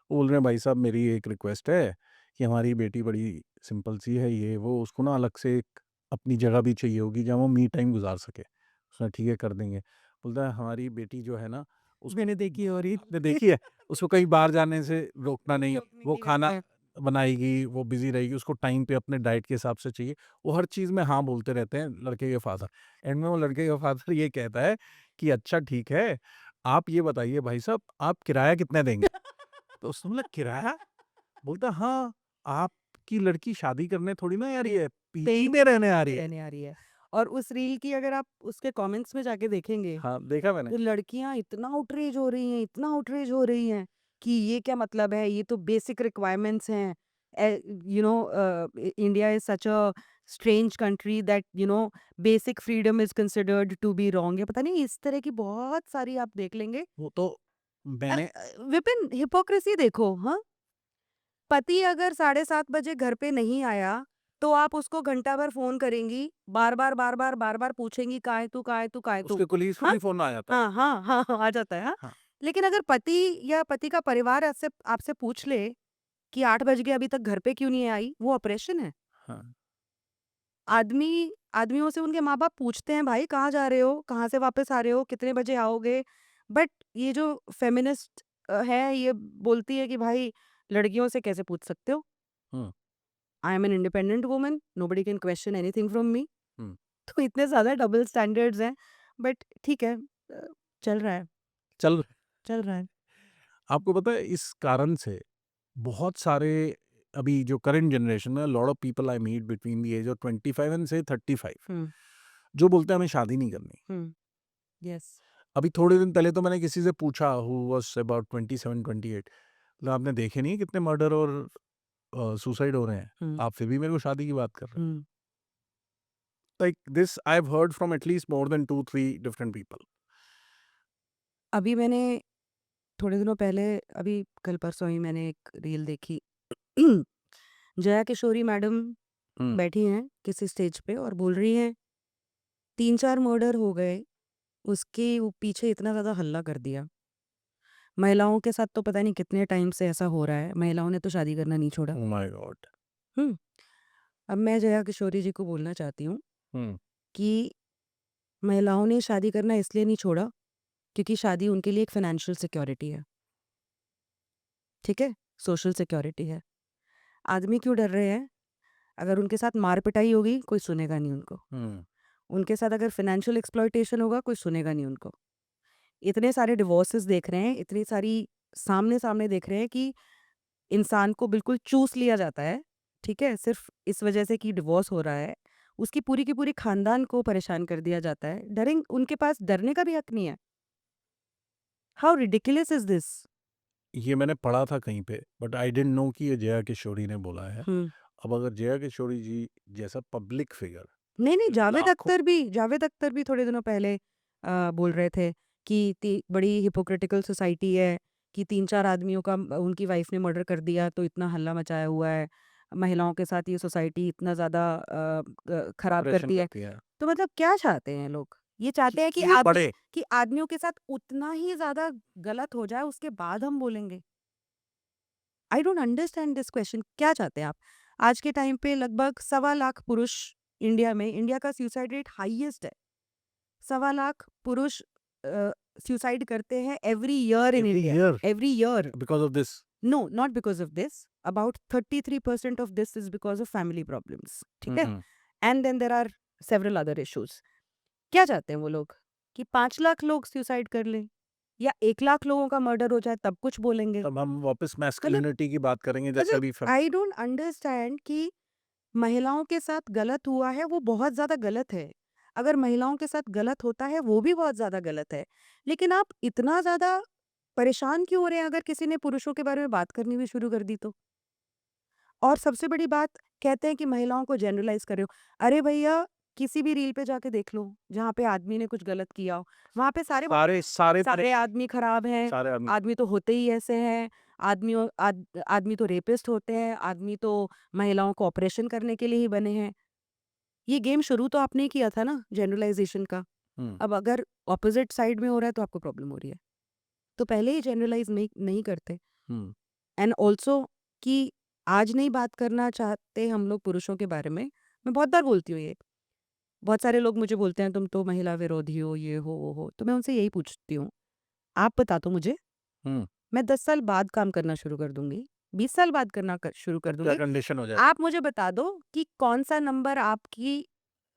Speaker 2: वो बोल रहे हैं भाई साहब मेरी एक रिक्वेस्ट है कि हमारी बेटी बड़ी सिंपल सी है, ये वो, उसको ना अलग से एक अपनी जगह भी चाहिए होगी जहाँ वो मी टाइम गुजार सके। उसने ठीक है कर देंगे। बोलता है हमारी बेटी जो है ना, उस
Speaker 1: मैंने देखी है और ये
Speaker 2: आपने देखी है, उसको कहीं बाहर जाने से रोकना नहीं,
Speaker 1: रोकने
Speaker 2: वो
Speaker 1: के लिए
Speaker 2: खाना
Speaker 1: रहता है।
Speaker 2: बनाएगी, वो बिज़ी रहेगी, उसको टाइम पे अपने डाइट के हिसाब से चाहिए। वो हर चीज़ में हाँ बोलते रहते हैं लड़के के फादर। एंड में वो लड़के का फादर ये कहता है कि अच्छा ठीक है, आप ये बताइए भाई साहब आप किराया कितना देंगे? तो उसने बोला किराया? बोलता हाँ, आपकी लड़की शादी करने थोड़ी ना आ रही है, पीजी में रहने आ रही है।
Speaker 1: रहने आ रही है। और उस रील की अगर आप उसके कमेंट्स में जाके देखेंगे,
Speaker 2: हाँ, देखा मैंने।
Speaker 1: तो लड़कियां इतना आउटरेज हो रही हैं, इतना आउटरेज हो रही हैं कि ये क्या मतलब है, ये तो बेसिक रिक्वायरमेंट्स हैं। India is such a strange country that basic freedom is considered to be wrong. है पता नहीं, इस तरह की बहुत सारी आप देख लेंगे।
Speaker 2: वो तो मैंने
Speaker 1: विपिन हिपोक्रेसी देखो, हाँ, पति अगर 7:30 बजे घर पे नहीं आया, तो आप उसको घंटा भर फ़ोन करेंगी, बार-बार पूछेंगी, "कहाँ है तू? कहाँ है तू? कहाँ है तू?"
Speaker 2: उसके कोलीग्स को
Speaker 1: हाँ?
Speaker 2: भी फ़ोन आ जाता है।
Speaker 1: हाँ, आ जाता है, हाँ।
Speaker 2: हाँ,
Speaker 1: लेकिन अगर पति या पति का परिवार आपसे आपसे पूछ ले कि 8 बज गए अभी तक घर पे क्यों नहीं आई, वो ऑपरेशन है।
Speaker 2: हाँ।
Speaker 1: आदमियों से उनके माँ-बाप पूछते हैं, "भाई कहाँ जा रहे हो? कहाँ से वापस आ रहे हो? कितने बजे आओगे?" बट ये जो फेमिनिस्ट है, ये बोलती है कि भाई लड़कियों से कैसे पूछ सकते हो?
Speaker 2: Hmm,
Speaker 1: I am an independent woman, nobody can question anything from me.
Speaker 2: Hmm.
Speaker 1: तो इतने ज़्यादा डबल स्टैंडर्ड्स हैं, बट ठीक है, चल रहा है,
Speaker 2: चल
Speaker 1: चल रहा है।
Speaker 2: आपको पता है इस कारण से बहुत सारे अभी जो करंट जनरेशन में lot of people I meet between the age of 25 and से 35
Speaker 1: हुँ,
Speaker 2: जो बोलते हैं हमें शादी नहीं करनी।
Speaker 1: हुँ, यस।
Speaker 2: अभी थोड़े दिन पहले तो मैंने किसी से पूछा हु वाज अबाउट 27 28, मतलब आपने देखे नहीं कितने मर्डर और सुसाइड हो रहे हैं,
Speaker 1: हुँ,
Speaker 2: आप फिर भी मेरे को शादी की बात कर रहे हैं।
Speaker 1: Hmm.
Speaker 2: Like this I have heard from at least more than 2 3 different people.
Speaker 1: अभी मैंने थोड़े दिनों पहले, अभी कल परसों ही मैंने एक रील देखी। जया किशोरी मैडम
Speaker 2: हम्म,
Speaker 1: बैठी हैं किसी स्टेज पे और बोल रही हैं, 3-4 मर्डर हो गए, उसके वो पीछे इतना ज़्यादा हल्ला कर दिया। महिलाओं के साथ तो पता नहीं कितने टाइम से ऐसा हो रहा है, महिलाओं ने तो शादी करना नहीं छोड़ा।
Speaker 2: Oh my god.
Speaker 1: हुँ। अब मैं जया किशोरी जी को बोलना चाहती हूँ
Speaker 2: हम्म,
Speaker 1: कि महिलाओं ने शादी करना इसलिए नहीं छोड़ा, क्योंकि शादी उनके लिए एक फ़ाइनेंशियल सिक्योरिटी है, ठीक है? सोशल सिक्योरिटी है। आदमी क्यों डर रहे हैं? अगर उनके साथ मार-पिटाई होगी, कोई सुनेगा नहीं उनको।
Speaker 2: हम्म,
Speaker 1: उनके साथ अगर फ़ाइनेंशियल एक्सप्लॉइटेशन होगा, कोई सुनेगा नहीं उनको। इतने सारे डिवोर्सेस देख रहे हैं, इतनी सारी सामने-सामने देख रहे हैं कि इंसान को बिल्कुल चूस लिया जाता है, ठीक है? सिर्फ़ इस वजह से कि डिवोर्स हो रहा है, उसकी पूरी की पूरी खानदान को परेशान कर दिया जाता है। उनके पास डरने का भी हक नहीं है। How ridiculous is this?
Speaker 2: ये मैंने पढ़ा था कहीं पे बट आई डिडंट नो कि ये जया किशोरी ने बोला है।
Speaker 1: हुँ,
Speaker 2: अब अगर जया किशोरी जी जैसा पब्लिक फिगर
Speaker 1: नहीं जावेद
Speaker 2: लाखों
Speaker 1: अख्तर भी थोड़े दिनों पहले बोल रहे थे कि बड़ी हिपोक्रिटिकल सोसाइटी है कि 3-4 आदमियों का उनकी वाइफ ने मर्डर कर दिया तो इतना हल्ला मचाया हुआ है, महिलाओं के साथ ये सोसाइटी इतना ज़्यादा खराब
Speaker 2: ऑपरेशन
Speaker 1: करती है।
Speaker 2: करती है
Speaker 1: तो मतलब क्या चाहते हैं लोग? ये चाहते हैं
Speaker 2: ये बड़े
Speaker 1: कि आदमियों के साथ उतना ही ज़्यादा गलत हो जाए उसके बाद हम बोलेंगे। I don't understand this question, क्या चाहते हैं आप? आज के टाइम पे लगभग 1.25 लाख पुरुष इंडिया का सुसाइड रेट हाईएस्ट है। 1.25 लाख पुरुष सुसाइड करते हैं every year in
Speaker 2: every
Speaker 1: India,
Speaker 2: year
Speaker 1: every year.
Speaker 2: Because of this
Speaker 1: no, not because of this, about 33% of this is because of family problems, ठीक है? And then there are several other issues. क्या चाहते हैं वो लोग? कि 5 लाख लोग suicide कर लें या 1 लाख लोगों का मर्डर हो जाए तब कुछ बोलेंगे?
Speaker 2: तब हम वापस
Speaker 1: मतलब
Speaker 2: मैस्कुलिनिटी की बात करेंगे जैसे अभी
Speaker 1: आई डोंट अंडरस्टैंड कि महिलाओं के साथ गलत हुआ है वो बहुत ज़्यादा गलत है। अगर महिलाओं के साथ गलत होता है वो भी बहुत ज़्यादा गलत है। लेकिन आप इतना ज़्यादा परेशान क्यों हो रहे हैं अगर किसी ने पुरुषों के बारे में बात करनी भी शुरू कर दी तो? और सबसे बड़ी बात, कहते हैं कि महिलाओं को जनरलाइज़ कर रहे हो। अरे भैया, किसी भी रील पे जाके देख लो, जहाँ पे आदमी ने कुछ गलत किया हो, वहाँ पे सारे आदमी खराब हैं,
Speaker 2: सारे आदमी
Speaker 1: आदमी तो होते ही ऐसे हैं, आदमी तो रेपिस्ट होते हैं, आदमी तो महिलाओं को ऑपरेशन करने के लिए ही बने हैं। ये गेम शुरू तो आपने ही किया था ना जनरलाइज़ेशन का।
Speaker 2: हम्म,
Speaker 1: अब अगर ऑपोज़िट साइड में हो रहा है तो आपको प्रॉब्लम हो रही है। तो पहले ही जनरलाइज़ नहीं नहीं करते।
Speaker 2: हम्म,
Speaker 1: एंड ऑल्सो कि आज नहीं बात करना चाहते हम लोग पुरुषों के बारे में। मैं बहुत बार बोलती हूँ ये। बहुत सारे लोग मुझे बोलते हैं तुम तो महिला विरोधी हो, ये हो, वो हो। तो मैं उनसे यही पूछती हूँ, आप बता दो मुझे,
Speaker 2: हम्म,
Speaker 1: मैं 10 साल बाद काम करना शुरू कर दूँगी, 20 साल बाद शुरू कर
Speaker 2: क्या
Speaker 1: दूँगी।
Speaker 2: कंडीशन हो जाए
Speaker 1: आप मुझे बता दो कि कौन-सा नंबर आपकी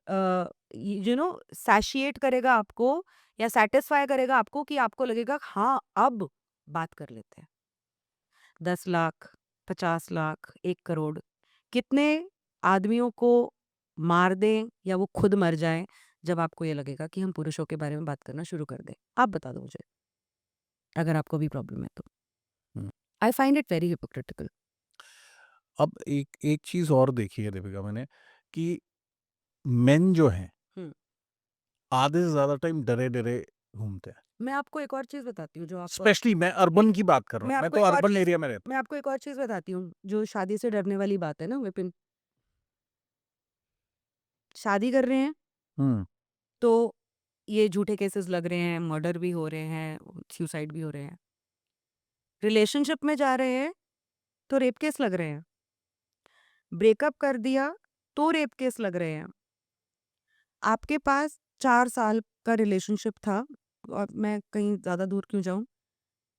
Speaker 1: सैटिस्फाई करेगा आपको या सैटिस्फाई करेगा आपको कि आपको लगेगा हाँ, अब बात कर लेते हैं। 10 लाख, 50 लाख, 1 करोड़, कितने आदमियों को मार दें या वो खुद मर जाएँ, जब आपको ये लगेगा कि हम पुरुषों के बारे में बात करना शुरू कर दें? आप बता दो मुझे, अगर आपको भी प्रॉब्लम है तो।
Speaker 2: Hmm.
Speaker 1: I find it very hypocritical.
Speaker 2: अब एक एक चीज और देखी है दीपिका मैंने कि मेन जो हैं
Speaker 1: हुँ।
Speaker 2: आधे से ज्यादा टाइम डरे डरे घूमते हैं
Speaker 1: मैं आपको एक और चीज़ बताती हूँ जो आप
Speaker 2: स्पेशली मैं अर्बन की बात कर रहा
Speaker 1: मैं
Speaker 2: हूँ मैं
Speaker 1: आपको
Speaker 2: तो
Speaker 1: एक और
Speaker 2: अर्बन
Speaker 1: चीज़
Speaker 2: एरिया में रहता
Speaker 1: मैं आपको एक और चीज़ बताती हूँ, जो शादी से डरने वाली बात है ना विपिन। शादी कर रहे हैं,
Speaker 2: हूँ
Speaker 1: तो ये झूठे केसेस लग रहे हैं, मर्डर भी हो रहे हैं, सुसाइड भी हो रहे हैं। रिलेशनशिप में जा रहे हैं, तो रेप केस लग रहे हैं। ब्रेकअप कर दिया, तो रेप केस लग रहे हैं। आपके पास 4 साल का रिलेशनशिप था, और मैं कहीं ज़्यादा दूर क्यों जाऊँ?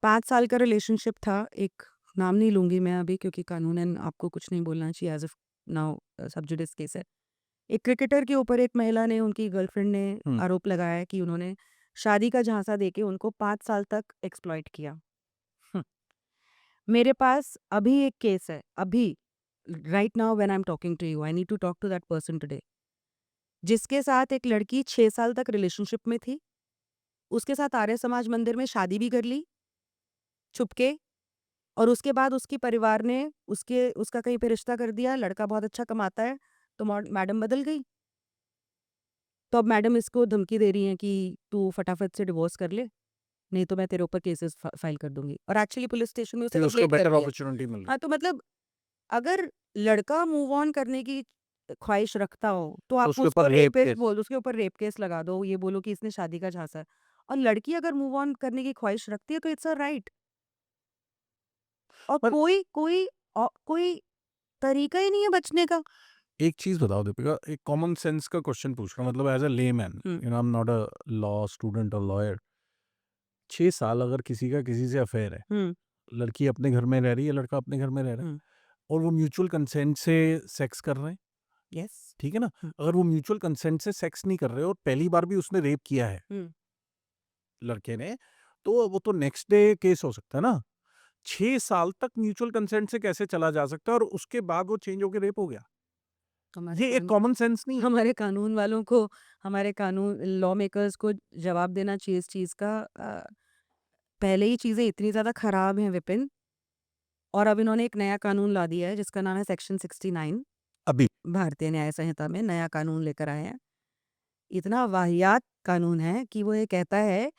Speaker 1: 5 साल का रिलेशनशिप था, एक नाम नहीं लूँगी मैं अभी क्योंकि कानूनन आपको कुछ नहीं बोलना चाहिए एज़ ऑफ़ नाउ, सब जुडिस केस है। एक क्रिकेटर के ऊपर एक महिला ने, उनकी गर्लफ्रेंड ने
Speaker 2: हम्म
Speaker 1: आरोप लगाया है कि उन्होंने शादी का झांसा देके उनको 5 साल तक एक्सप्लॉइट किया। मेरे पास अभी एक केस है, अभी, right now when I am talking to you, I need to talk to that person today, जिसके साथ एक लड़की 6 साल तक रिलेशनशिप में थी, उसके साथ आर्य समाज मंदिर में शादी भी कर ली, छुपके, और उसके बाद उसके परिवार ने उसका कहीं पे रिश्ता कर दिया, लड़का बहुत अच्छा कमाता है, तो मैडम बदल गई। तो अब मैडम इसको धमकी दे रही हैं कि तू फटाफट से डिवोर्स कर ले, नहीं तो मैं तेरे ऊपर केसेस फाइल कर दूंगी, और एक्चुअली पुलिस स्टेशन में उसे
Speaker 2: फिर उसको
Speaker 1: कंप्लेंट कर
Speaker 2: बेटर
Speaker 1: रही है।
Speaker 2: अपॉर्चुनिटी मिल रही
Speaker 1: हाँ, तो मतलब अगर लड़का मूव ऑन करने की ख्वाहिश रखता हो तो
Speaker 2: तो
Speaker 1: आप
Speaker 2: उसके
Speaker 1: उसको
Speaker 2: ऊपर रेप
Speaker 1: रेपिस्ट
Speaker 2: केस
Speaker 1: बोल दो, उसके ऊपर रेप केस लगा दो, ये बोलो कि इसने शादी का झांसा है। और लड़की अगर मूव ऑन करने की ख्वाहिश रखती है तो इट्स अ राइट। और
Speaker 2: पर
Speaker 1: कोई तरीका ही नहीं है बचने का।
Speaker 2: एक चीज बताओ दीपिका एक कॉमन सेंस का क्वेश्चन पूछ रहा हूँ मतलब as a layman
Speaker 1: hmm.
Speaker 2: You know I am not a law student और लॉयर 6 साल अगर किसी का किसी से अफेयर है
Speaker 1: हम्म।
Speaker 2: लड़की अपने घर में रह रही है लड़का अपने घर में रह रहा है
Speaker 1: हम्म।
Speaker 2: और वो म्यूचुअल कंसेंट से सेक्स कर रहे हैं
Speaker 1: यस।
Speaker 2: ठीक है ना अगर वो म्यूचुअल कंसेंट से सेक्स नहीं कर रहे और पहली बार भी उसने रेप किया है
Speaker 1: हम्म।
Speaker 2: लड़के ने तो वो तो नेक्स्ट डे केस हो सकता है ना 6 साल तक म्यूचुअल कंसेंट से कैसे चला जा सकता है और उसके बाद वो चेंज होकर रेप हो गया
Speaker 1: हमारे
Speaker 2: ये एक
Speaker 1: कानून
Speaker 2: कॉमन सेंस नहीं है
Speaker 1: हमारे कानून वालों को, हमारे कानून लॉ मेकर्स को जवाब देना चाहिए इस चीज़ का। पहले ही चीज़ें इतनी ज़्यादा खराब हैं विपिन, और अब इन्होंने एक नया कानून ला दिया है जिसका नाम है सेक्शन 69।
Speaker 2: अभी
Speaker 1: भारतीय न्याय संहिता में नया कानून लेकर आए हैं। इतना वाहियात कानून है कि वो ये कहता है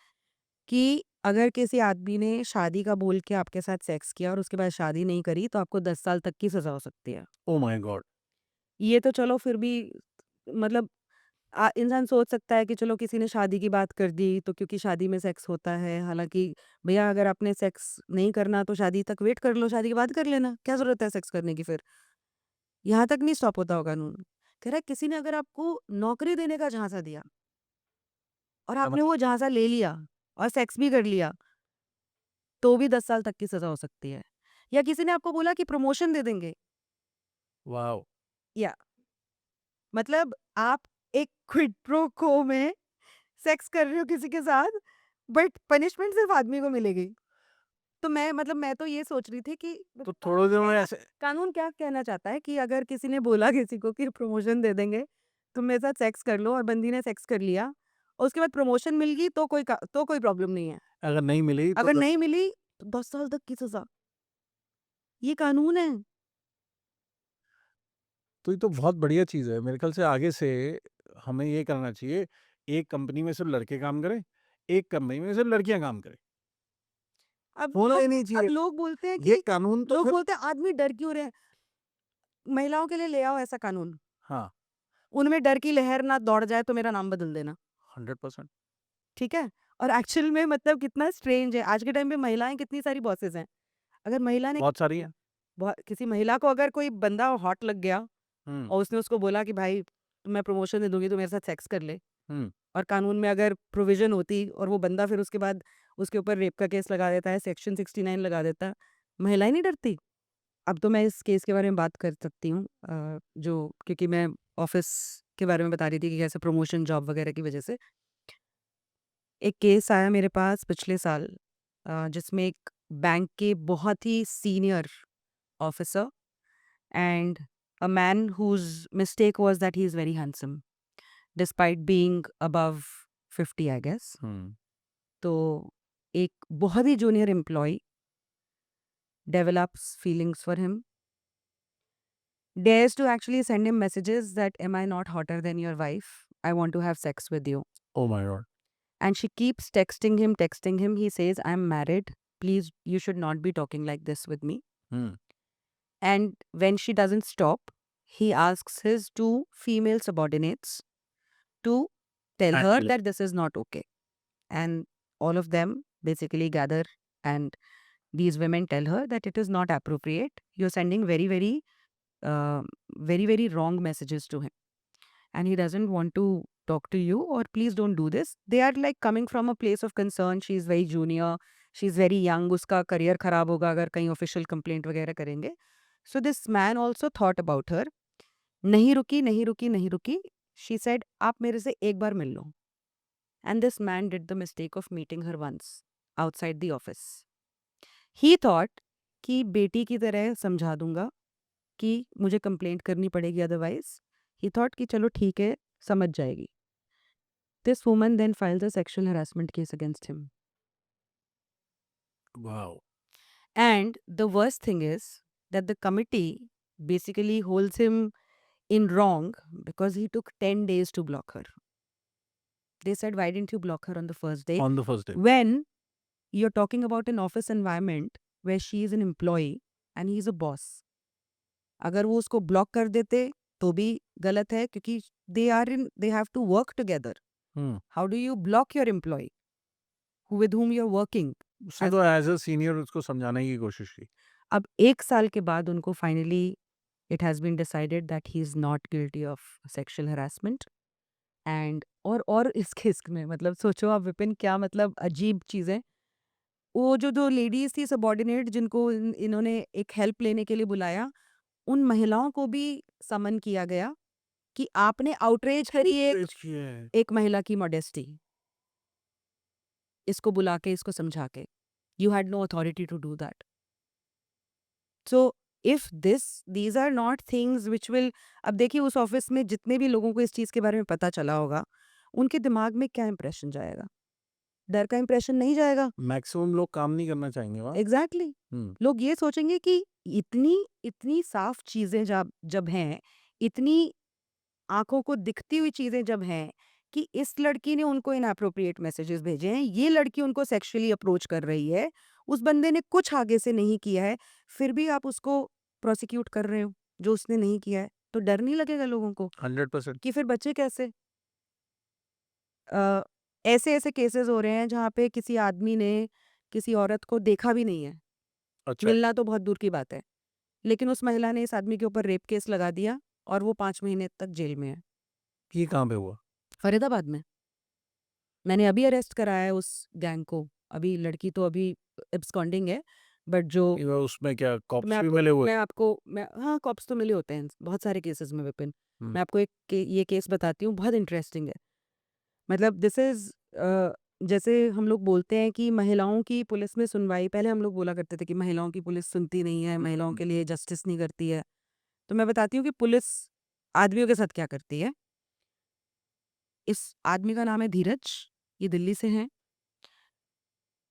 Speaker 1: कि अगर किसी आदमी ने शादी का बोल के आपके साथ सेक्स किया और उसके बाद शादी नहीं करी तो आपको 10 साल तक की सज़ा हो सकती है।
Speaker 2: Oh my God!
Speaker 1: ये तो चलो फिर भी मतलब इंसान सोच सकता है कि चलो किसी ने शादी की बात कर दी तो क्योंकि शादी में सेक्स होता है, हालाँकि भैया अगर आपने सेक्स नहीं करना तो शादी तक वेट कर लो, शादी के बाद कर लेना, क्या ज़रूरत है सेक्स करने की फिर? यहाँ तक नहीं स्टॉप होता वो कानून। कह रहा है किसी ने अगर आपको नौकरी देने का झांसा दिया और
Speaker 2: समझ
Speaker 1: आपने वो झांसा ले लिया और सेक्स भी कर लिया, तो भी 10 साल तक की सज़ा हो सकती है। या किसी ने आपको बोला कि प्रमोशन दे देंगे,
Speaker 2: वाओ!
Speaker 1: या मतलब आप एक क्विड प्रो क्वो में सेक्स कर रहे हो किसी के साथ, बट पनिशमेंट सिर्फ आदमी को मिलेगी। तो मैं तो ये सोच रही थी कि
Speaker 2: तो थोड़े दिनों में
Speaker 1: क्या
Speaker 2: ऐसे
Speaker 1: कानून क्या कहना चाहता है कि अगर किसी ने बोला किसी को कि प्रमोशन दे देंगे, तुम मेरे साथ सेक्स कर लो और बंदी ने सेक्स कर लिया और उसके बाद प्रमोशन मिल गई तो कोई प्रॉब्लम नहीं है।
Speaker 2: अगर नहीं मिली तो
Speaker 1: अगर नहीं मिली तो 10 साल तक की सज़ा। ये कानून है।
Speaker 2: तो ये तो बहुत बढ़िया चीज़ है। मेरे ख़्याल से आगे से हमें ये करना चाहिए, एक कंपनी में सिर्फ़ लड़के काम करें, एक कंपनी में सिर्फ़ लड़कियाँ काम करें।
Speaker 1: अब
Speaker 2: होना
Speaker 1: लोग
Speaker 2: ही नहीं
Speaker 1: अब
Speaker 2: चाहिए।
Speaker 1: लोग बोलते हैं
Speaker 2: ये
Speaker 1: कि
Speaker 2: कानून तो
Speaker 1: लोग
Speaker 2: फिर
Speaker 1: बोलते हैं आदमी डर क्यों रहे हैं? महिलाओं के लिए ले आओ ऐसा कानून।
Speaker 2: हाँ,
Speaker 1: उनमें डर की लहर ना दौड़ जाए तो मेरा नाम बदल देना।
Speaker 2: 100%
Speaker 1: ठीक है? और एक्चुअल में मतलब कितना स्ट्रेंज है। आज के टाइम पे महिलाएँ कितनी सारी बॉसेस हैं। अगर महिला ने
Speaker 2: बहुत सारी हैं।
Speaker 1: किसी महिला को अगर कोई बंदा हॉट लग गया
Speaker 2: हुँ,
Speaker 1: और उसने उसको बोला कि भाई मैं प्रमोशन दे दूँगी, तो मेरे साथ सेक्स कर ले।
Speaker 2: हुँ।
Speaker 1: और कानून में अगर प्रोविज़न होती और वो बंदा फिर उसके बाद उसके ऊपर रेप का केस लगा देता है, सेक्शन 69 लगा देता, महिलाएँ नहीं डरती? अब तो मैं इस केस के बारे में बात कर सकती हूँ, जो क्योंकि मैं ऑफ़िस के बारे में बता रही थी कि कैसे प्रमोशन जॉब वगैरह की वज़ह से। एक केस आया मेरे पास पिछले साल, जिसमें एक बैंक के बहुत ही senior officer and a man whose mistake was that he is very handsome despite being above 50 I guess.
Speaker 2: Hmm.
Speaker 1: तो एक बहुत ही junior employee develops feelings for him, dares to actually send him messages that am I not hotter than your wife? I want to have sex with you.
Speaker 2: Oh my God!
Speaker 1: And she keeps texting him. He says, I'm married. Please, you should not be talking like this with me.
Speaker 2: Hmm.
Speaker 1: And when she doesn't stop, he asks his two female subordinates to tell her
Speaker 2: handle
Speaker 1: that this is not okay. And all of them basically gather, and these women tell her that it is not appropriate. You're sending uh, very wrong messages to him. And he doesn't want to talk to you, or please don't do this. They are like coming from a place of concern. She is very junior, she is very young, उसका career खराब होगा अगर कहीं official complaint वगैरह करेंगे. So this man also thought about her. नहीं रुकी, नहीं रुकी, नहीं रुकी. She said, आप मेरे से एक बार मिल लो. And this man did the mistake of meeting her once outside the office. He thought कि बेटी की तरह समझा दूंगा कि मुझे कंप्लेंट करनी पड़ेगी अदरवाइज. He thought कि चलो ठीक है, समझ जाएगी. This woman then filed a sexual harassment case against him.
Speaker 2: Wow!
Speaker 1: And the worst thing is that the committee basically holds him in wrong because he took 10 days to block her. They said, why didn't you block her on the first day?
Speaker 2: On the first day.
Speaker 1: When you're talking about an office environment where she is an employee and he's a boss. अगर वो उसको block कर देते तो भी गलत है क्योंकि they have to work together.
Speaker 2: Hmm.
Speaker 1: How do you block your employee with whom you're working?
Speaker 2: उसने तो एज़ अ सीनियर उसको समझाने की कोशिश की।
Speaker 1: अब 1 साल के बाद उनको finally it has been decided that he is not guilty of sexual harassment. And और इस केस में मतलब सोचो आप विपिन, क्या मतलब अजीब चीज़ें. वो जो 2 लेडीज़ थी सबॉर्डिनेट जिनको इन्होंने एक हेल्प लेने के लिए बुलाया, उन महिलाओं को भी समन किया गया कि आपने आउटरेज करी
Speaker 2: पेश किया है।
Speaker 1: एक महिला की मॉडेस्टी. इसको बुला के, इसको समझा के. You had no authority to do that. So if these are not things which will, अब देखिए उस ऑफिस में जितने भी लोगों को इस चीज़ के बारे में पता चला होगा, उनके दिमाग में क्या इंप्रेशन जाएगा? डर का इंप्रेशन नहीं जाएगा.
Speaker 2: मैक्सिमम लोग काम नहीं करना चाहेंगे वहाँ।
Speaker 1: एग्जैक्टली.
Speaker 2: हुँ।
Speaker 1: लोग ये सोचेंगे कि इतनी इतनी साफ चीज़ें जब जब हैं इतनी आंखों को दिखती हुई चीजें जब हैं कि इस लड़की ने उनको इनअप्रोप्रिएट मैसेजेस भेजे हैं, ये लड़की उनको सेक्सुअली अप्रोच कर रही है, उस बंदे ने कुछ आगे से नहीं किया है, फिर भी आप उसको प्रोसिक्यूट कर रहे हो जो उसने नहीं किया है, तो डर नहीं लगेगा लोगों को
Speaker 2: 100%।
Speaker 1: कि फिर बच्चे कैसे? अ, ऐसे-ऐसे केसेस हो रहे हैं जहाँ पे किसी आदमी ने किसी औरत को देखा भी नहीं है,
Speaker 2: अच्छा,
Speaker 1: मिलना तो बहुत दूर की बात है। लेकिन उस महिला ने इस आदमी के ऊपर रेप केस लगा दिया और वो 5 महीने तक जेल में है।
Speaker 2: ये कहाँ पे हुआ?
Speaker 1: फरीदाबाद में। मैंने अभी अरेस्ट कराया है उस गैंग को। अभी लड़की तो अभी एब्सकॉन्डिंग है, बट जो
Speaker 2: उसमें क्या
Speaker 1: तो
Speaker 2: कॉप्स भी मिले हुए?
Speaker 1: मैं हाँ, कॉप्स तो मिले होते हैं बहुत सारे केसेस में विपिन।
Speaker 2: हुँ,
Speaker 1: मैं आपको ये केस बताती हूँ, बहुत इंटरेस्टिंग है। मतलब दिस इज़ जैसे हम लोग बोलते हैं कि महिलाओं की पुलिस में सुनवाई, पहले हम लोग बोला करते थे कि महिलाओं की पुलिस सुनती नहीं है, महिलाओं के लिए जस्टिस नहीं करती है। तो मैं बताती हूँ कि पुलिस आदमियों के साथ क्या करती है। इस आदमी का नाम है धीरज, ये दिल्ली से हैं।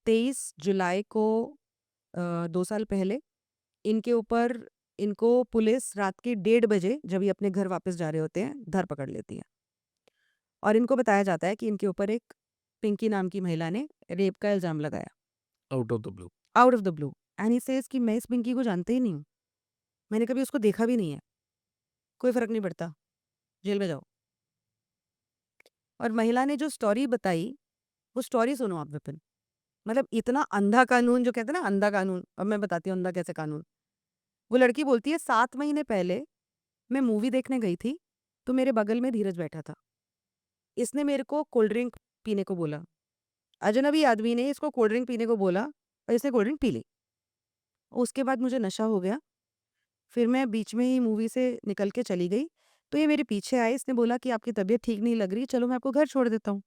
Speaker 1: 23 जुलाई को 2 साल पहले इनके ऊपर इनको पुलिस रात के 1:30 बजे जब ये अपने घर वापस जा रहे होते हैं, धर पकड़ लेती है। और इनको बताया जाता है कि इनके ऊपर एक पिंकी नाम की महिला ने रेप का इल्ज़ाम लगाया,
Speaker 2: out of the blue.
Speaker 1: Out of the blue. And he says कि मैं इस पिंकी को जानता ही नहीं हूँ। मैंने कभी उसको देखा भी नहीं है। कोई फ़र्क नहीं पड़ता, जेल में जाओ। और महिला ने जो स्टोरी बताई, वो स्टोरी सुनो आप विपिन। मतलब इतना अंधा कानून, जो कहते हैं ना अंधा कानून, अब मैं बताती हूँ अंधा कैसे कानून। वो लड़की बोलती है 7 महीने पहले मैं मूवी देखने गई थी, तो मेरे बगल में धीरज बैठा था। इसने मेरे को कोल्ड ड्रिंक पीने को बोला। अजनबी आदमी ने इसको कोल्ड ड्रिंक पीने को बोला और इसने कोल्ड ड्रिंक पी ली। उसके बाद मुझे नशा हो गया, फिर मैं बीच में ही मूवी से निकल के चली गई। तो ये मेरे पीछे आए, इसने बोला कि आपकी तबीयत ठीक नहीं लग रही, चलो मैं आपको घर छोड़ देता हूँ।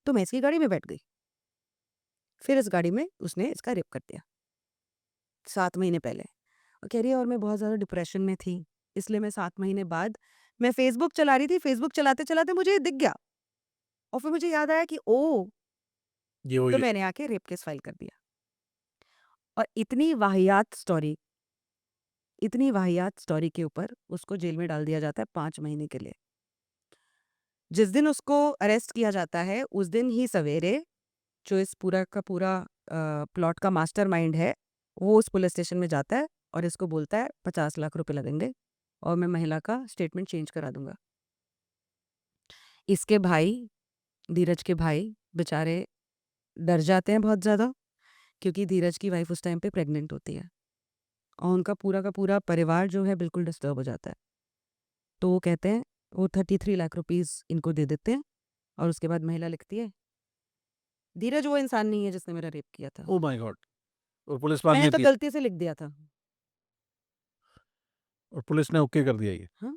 Speaker 1: तो मैं इसकी गाड़ी में बैठ गई। फिर इस गाड़ी में उसने इसका रेप कर दिया 7 महीने पहले। और कह रही है और मैं बहुत ज़्यादा डिप्रेशन में थी, इसलिए मैं 7 महीने बाद मैं फ़ेसबुक चला रही थी, फ़ेसबुक चलाते-चलाते मुझे ये दिख गया और फिर मुझे याद आया कि ओह!
Speaker 2: ये
Speaker 1: तो
Speaker 2: वही
Speaker 1: मैंने आके रेप केस फाइल कर दिया। और इतनी वाहियात स्टोरी के ऊपर उसको जेल में डाल दिया जाता है 5 महीने के लिए। जिस दिन उसको अरेस्ट किया जाता है, उस दिन ही सवेरे जो इस पूरा का पूरा प्लॉट का मास्टरमाइंड है, वो उस पुलिस स्टेशन में जाता है और इसको बोलता है 50 लाख रुपए लगेंगे और मैं महिला का स्टेटमेंट चेंज करा दूंगा। इसके भाई, धीरज के भाई बेचारे डर जाते हैं बहुत ज़्यादा, क्योंकि धीरज की वाइफ उस टाइम पे प्रेग्नेंट होती है और उनका पूरा का पूरा परिवार जो है बिल्कुल डिस्टर्ब हो जाता है। तो वो कहते हैं, वो 33 लाख रुपीस इनको दे देते हैं और उसके बाद महिला लिखती है, धीरज वो इंसान नहीं है जिसने मेरा रेप किया था,
Speaker 2: ओह माय गॉड! और पुलिस मान
Speaker 1: मैंने तो
Speaker 2: लेती है?
Speaker 1: गलती से लिख दिया था।
Speaker 2: और पुलिस ने ओके कर दिया ये?
Speaker 1: हाँ,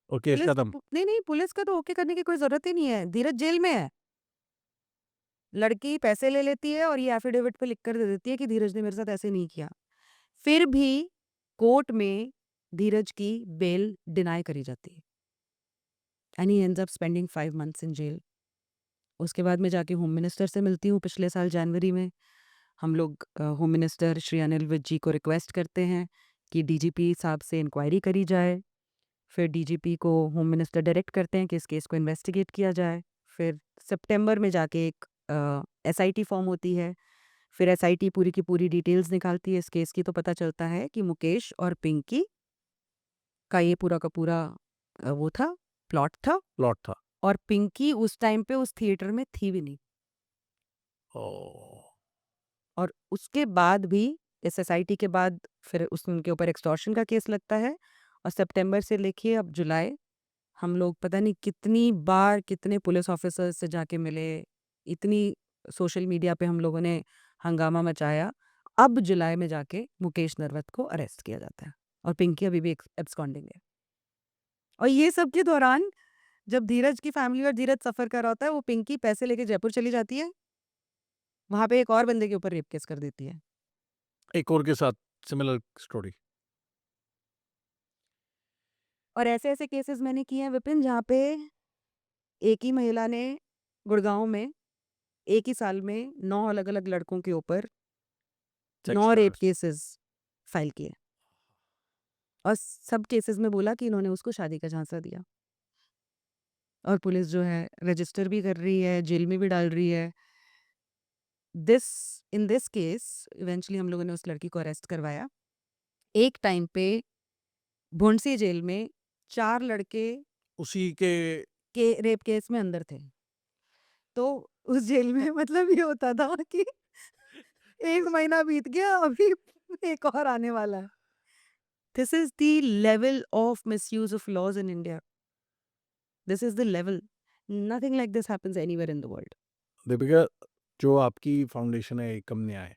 Speaker 2: और केस खत्म?
Speaker 1: नहीं नहीं, पुलिस का तो ओके करने की कोई जरूरत ही नहीं है, धीरज जेल में है। लड़की पैसे ले लेती है और ये एफिडेविट पे लिख कर दे देती है कि धीरज ने मेरे साथ ऐसे नहीं किया। फिर भी कोर्ट में धीरज की बेल डिनाई करी जाती है and he ends up spending 5 months in jail. उसके बाद मैं जाके होम मिनिस्टर से मिलती हूँ पिछले साल जनवरी में। हम लोग होम मिनिस्टर श्री अनिल विज जी को रिक्वेस्ट करते हैं कि डीजीपी साहब से इंक्वायरी करी जाए। फिर डीजीपी को होम मिनिस्टर डायरेक्ट करते हैं कि इस केस को इन्वेस्टिगेट किया जाए। फिर सितंबर में जाके एक एसआईटी फॉर्म होती है। फिर एसआईटी पूरी की पूरी डिटेल्स निकालती है इस केस की, तो पता चलता है कि मुकेश और पिंकी का ये पूरा का पूरा वो था, प्लॉट था।
Speaker 2: प्लॉट था।
Speaker 1: और पिंकी उस टाइम पे उस थिएटर में थी भी नहीं।
Speaker 2: ओह!
Speaker 1: और उसके बाद भी इस एसआईटी के बाद फिर उनके ऊपर एक्सटॉर्शन का केस लगता है और सितंबर से लेके अब जुलाई हम लोग पता नहीं कितनी बार कितने पुलिस ऑफिसर्स से जाके मिले, इतनी सोशल मीडिया पे हम लोगों ने हंगामा मचाया। अब जुलाई में जाके मुकेश नरवत को अरेस्ट किया जाता है और पिंकी अभी भी एब्सकॉन्डिंग है। और ये सब के दौरान जब धीरज की फैमिली और धीरज सफर कर रहा होता है, वो पिंकी पैसे लेके जयपुर चली जाती है, वहां पे एक और बंदे के ऊपर रेप केस कर देती है।
Speaker 2: एक और के साथ सिमिलर स्टोरी।
Speaker 1: और ऐसे ऐसे केसेस मैंने किए हैं विपिन, जहाँ पे एक ही महिला ने गुड़गांव में एक ही साल में 9 अलग अलग लड़कों के ऊपर
Speaker 2: sex
Speaker 1: 9 rape
Speaker 2: charity.
Speaker 1: Cases file किए। और सब केसेस में बोला कि इन्होंने उसको शादी का झांसा दिया। और पुलिस जो है रजिस्टर भी कर रही है, जेल में भी डाल रही है। This in this case eventually हम लोगों ने उस लड़की को अरेस्ट करवाया। एक टाइम पे भुंडसी जेल में 4 लड़के
Speaker 2: उसी के
Speaker 1: के रेप केस में अंदर थे। तो उस जेल में मतलब ये होता था कि 1 महीना बीत गया, अभी एक और आने वाला है। This is the level of misuse of laws in India. This is the level. Nothing like this happens anywhere in the world.
Speaker 2: Deepika, जो आपकी फाउंडेशन है एकम न्याय,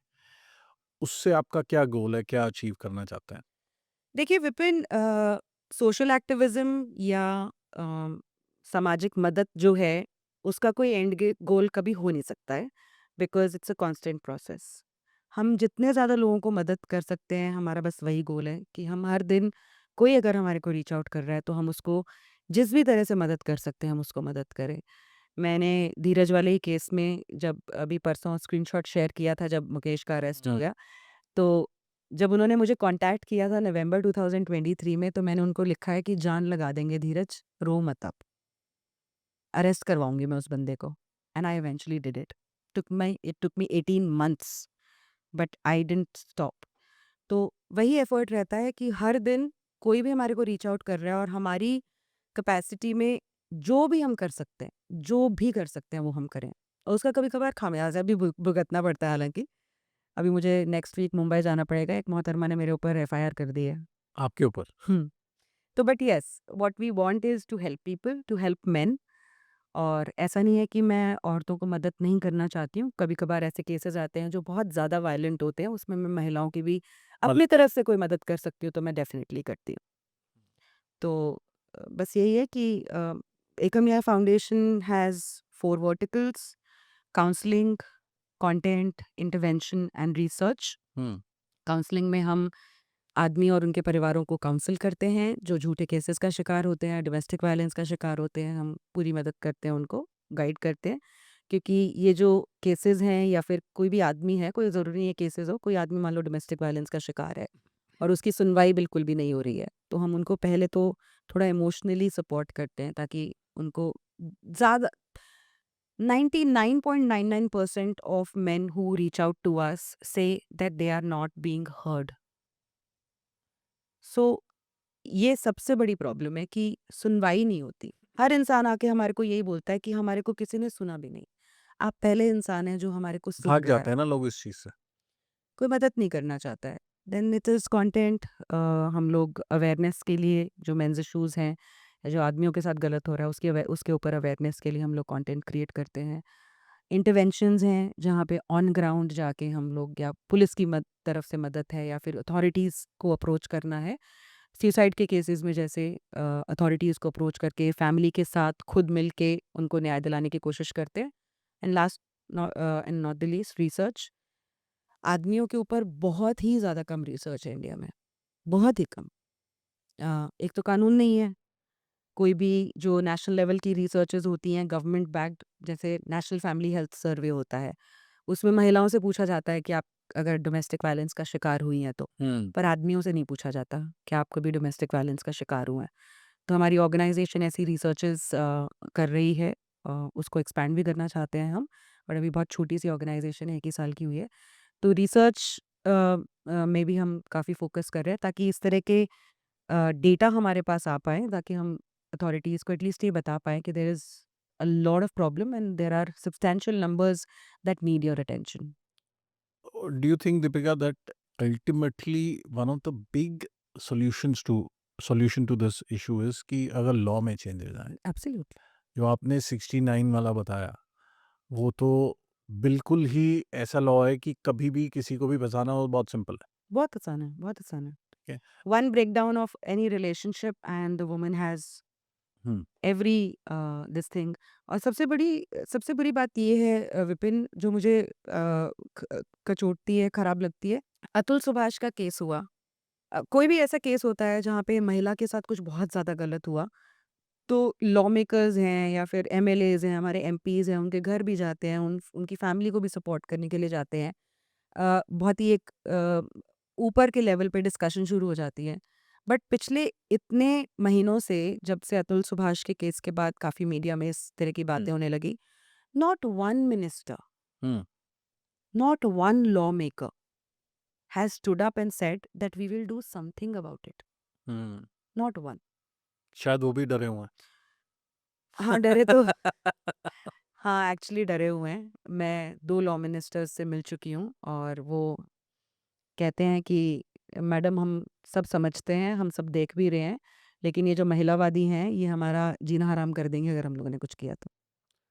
Speaker 2: उससे आपका क्या गोल है, क्या अचीव करना चाहते हैं?
Speaker 1: देखिए विपिन, सोशल एक्टिविज्म या अ, सामाजिक मदद जो है उसका कोई एंड गोल कभी हो नहीं सकता है, because it's a constant process. हम जितने ज़्यादा लोगों को मदद कर सकते हैं, हमारा बस वही गोल है कि हम हर दिन कोई अगर हमारे को रीच आउट कर रहा है तो हम उसको जिस भी तरह से मदद कर सकते हैं हम उसको मदद करें। मैंने धीरज वाले ही केस में जब अभी परसों स्क्रीनशॉट शेयर किया था जब मुकेश का अरेस्ट हो गया, तो जब उन्होंने मुझे कांटेक्ट किया था नवंबर 2023 में, तो मैंने उनको लिखा है कि जान लगा देंगे धीरज, रो मत अब, अरेस्ट करवाऊंगी मैं उस बंदे को। And I eventually did it. It took me 18 months, but I didn't stop. तो वही एफर्ट रहता है कि हर दिन कोई भी हमारे को रीच आउट कर रहा है और हमारी कैपेसिटी में जो भी हम कर सकते हैं, जो भी कर सकते हैं वो हम करें। और उसका कभी कभार खामियाजा भी भुगतना पड़ता है। हालांकि अभी मुझे नेक्स्ट वीक मुंबई जाना पड़ेगा, एक मोहतरमा ने मेरे ऊपर एफआईआर कर दी है।
Speaker 2: आपके ऊपर?
Speaker 1: तो but yes, what we want is to help people, to help men. और ऐसा नहीं है कि मैं औरतों को मदद नहीं करना चाहती हूँ। कभी कभार ऐसे केसेस आते हैं जो बहुत ज़्यादा वायलेंट होते हैं, उसमें मैं महिलाओं की भी
Speaker 2: मल
Speaker 1: अपनी तरफ से कोई मदद कर सकती हूँ तो मैं डेफिनेटली करती हूँ। तो बस यही है कि एकम Nyay foundation has 4 verticals: counselling, content, intervention and research.
Speaker 2: Hmm.
Speaker 1: Counselling में हम आदमी और उनके परिवारों को काउंसल करते हैं जो झूठे केसेस का शिकार होते हैं, डोमेस्टिक वायलेंस का शिकार होते हैं। हम पूरी मदद करते हैं, उनको गाइड करते हैं, क्योंकि ये जो केसेस हैं या फिर कोई भी आदमी है, कोई ज़रूरी नहीं है केसेस हो, कोई आदमी मान लो डोमेस्टिक वायलेंस का शिकार है और उसकी सुनवाई बिल्कुल भी नहीं हो रही है, तो हम उनको पहले तो थोड़ा इमोशनली सपोर्ट करते हैं ताकि उनको ज़्यादा 99.99% of men who reach out to us say that they are not being heard. सो ये सबसे बड़ी प्रॉब्लम है कि सुनवाई नहीं होती। हर इंसान आके हमारे को यही बोलता है कि हमारे को किसी ने सुना भी नहीं। आप पहले इंसान हैं जो हमारे को सुन
Speaker 2: भाग
Speaker 1: रहा है,
Speaker 2: जाते हैं ना लोग इस चीज़ से।
Speaker 1: कोई मदद नहीं करना चाहता है। Then it is content. हम लोग अवेयरनेस के लिए जो मेंस इश्यूज़ हैं या जो आदमियों के साथ गलत हो रहा है उसके ऊपर अवेयरनेस के लिए हम लोग कंटेंट क्रिएट करते हैं। इंटरवेंशंस हैं जहाँ पे ऑन ग्राउंड जाके हम लोग या पुलिस की तरफ से मदद है या फिर अथॉरिटीज़ को अप्रोच करना है। सुसाइड के केसेस में जैसे अथॉरिटीज़ को अप्रोच करके फैमिली के साथ खुद मिल के उनको न्याय दिलाने की कोशिश करते हैं। And last and not the least, research. आदमियों के ऊपर बहुत ही ज़्यादा कम रिसर्च है इंडिया में, बहुत ही कम। एक तो कानून नहीं है। कोई भी जो नेशनल लेवल की रिसर्चेज़ होती हैं गवर्नमेंट बैक्ड, जैसे नेशनल फैमिली हेल्थ सर्वे होता है, उसमें महिलाओं से पूछा जाता है कि आप अगर डोमेस्टिक वायलेंस का शिकार हुई हैं तो।
Speaker 2: हुँ।
Speaker 1: पर आदमियों से नहीं पूछा जाता कि आप कभी डोमेस्टिक वायलेंस का शिकार हुए हैं। तो हमारी ऑर्गेनाइजेशन ऐसी रिसर्चेज़ कर रही है। उसको एक्सपैंड भी करना चाहते हैं हम, बट अभी बहुत छोटी सी ऑर्गेनाइजेशन है, 1 ही साल की हुई है। तो रिसर्च में भी हम काफ़ी फोकस कर रहे हैं ताकि इस तरह के डेटा हमारे पास आ पाए, ताकि हम अथॉरिटीज़ को एटलीस्ट ये बता पाएँ कि there is a lot of problem and there are substantial numbers that need your attention.
Speaker 2: Do you think, Deepika, that ultimately one of the big solution to this issue is कि अगर law में changes आए?
Speaker 1: Absolutely.
Speaker 2: जो आपने 69 वाला बताया, वो तो बिल्कुल ही ऐसा लॉ है कि कभी भी किसी को भी बचाना हो बहुत सिंपल है।
Speaker 1: बहुत आसान है, बहुत आसान है।
Speaker 2: ठीक है?
Speaker 1: One breakdown of any relationship and the woman has
Speaker 2: hmm.
Speaker 1: Every this thing. और सबसे बड़ी बात ये है विपिन, जो मुझे कचोटती है, खराब लगती है। अतुल सुभाष का केस हुआ। कोई भी ऐसा केस होता है जहाँ पे महिला के साथ कुछ बहुत ज़्यादा गलत हुआ, तो लॉ मेकर्स हैं या फिर एमएलएज़ हैं, हमारे एमपीज़ हैं, उनके घर भी जाते हैं, उनकी फैमिली को भी सपोर्ट करने के लिए जाते हैं। बहुत ही एक ऊपर के लेवल पे डिस्कशन शुरू हो जाती है। बट पिछले इतने महीनों से जब से अतुल सुभाष के केस के बाद काफी मीडिया में इस तरह की बातें होने लगी, not one minister,
Speaker 2: hmm
Speaker 1: not one lawmaker has stood up and said that we will do something about it.
Speaker 2: Hmm
Speaker 1: not one.
Speaker 2: शायद वो भी डरे हुए
Speaker 1: हाँ, डरे तो
Speaker 2: हैं
Speaker 1: हाँ, एक्चुअली डरे हुए हैं. मैं 2 लॉ मिनिस्टर्स से मिल चुकी हूँ और वो कहते हैं कि मैडम हम सब समझते हैं, हम सब देख भी रहे हैं, लेकिन ये जो महिलावादी हैं, ये हमारा जीना हराम कर देंगे अगर हम लोगों ने कुछ किया तो.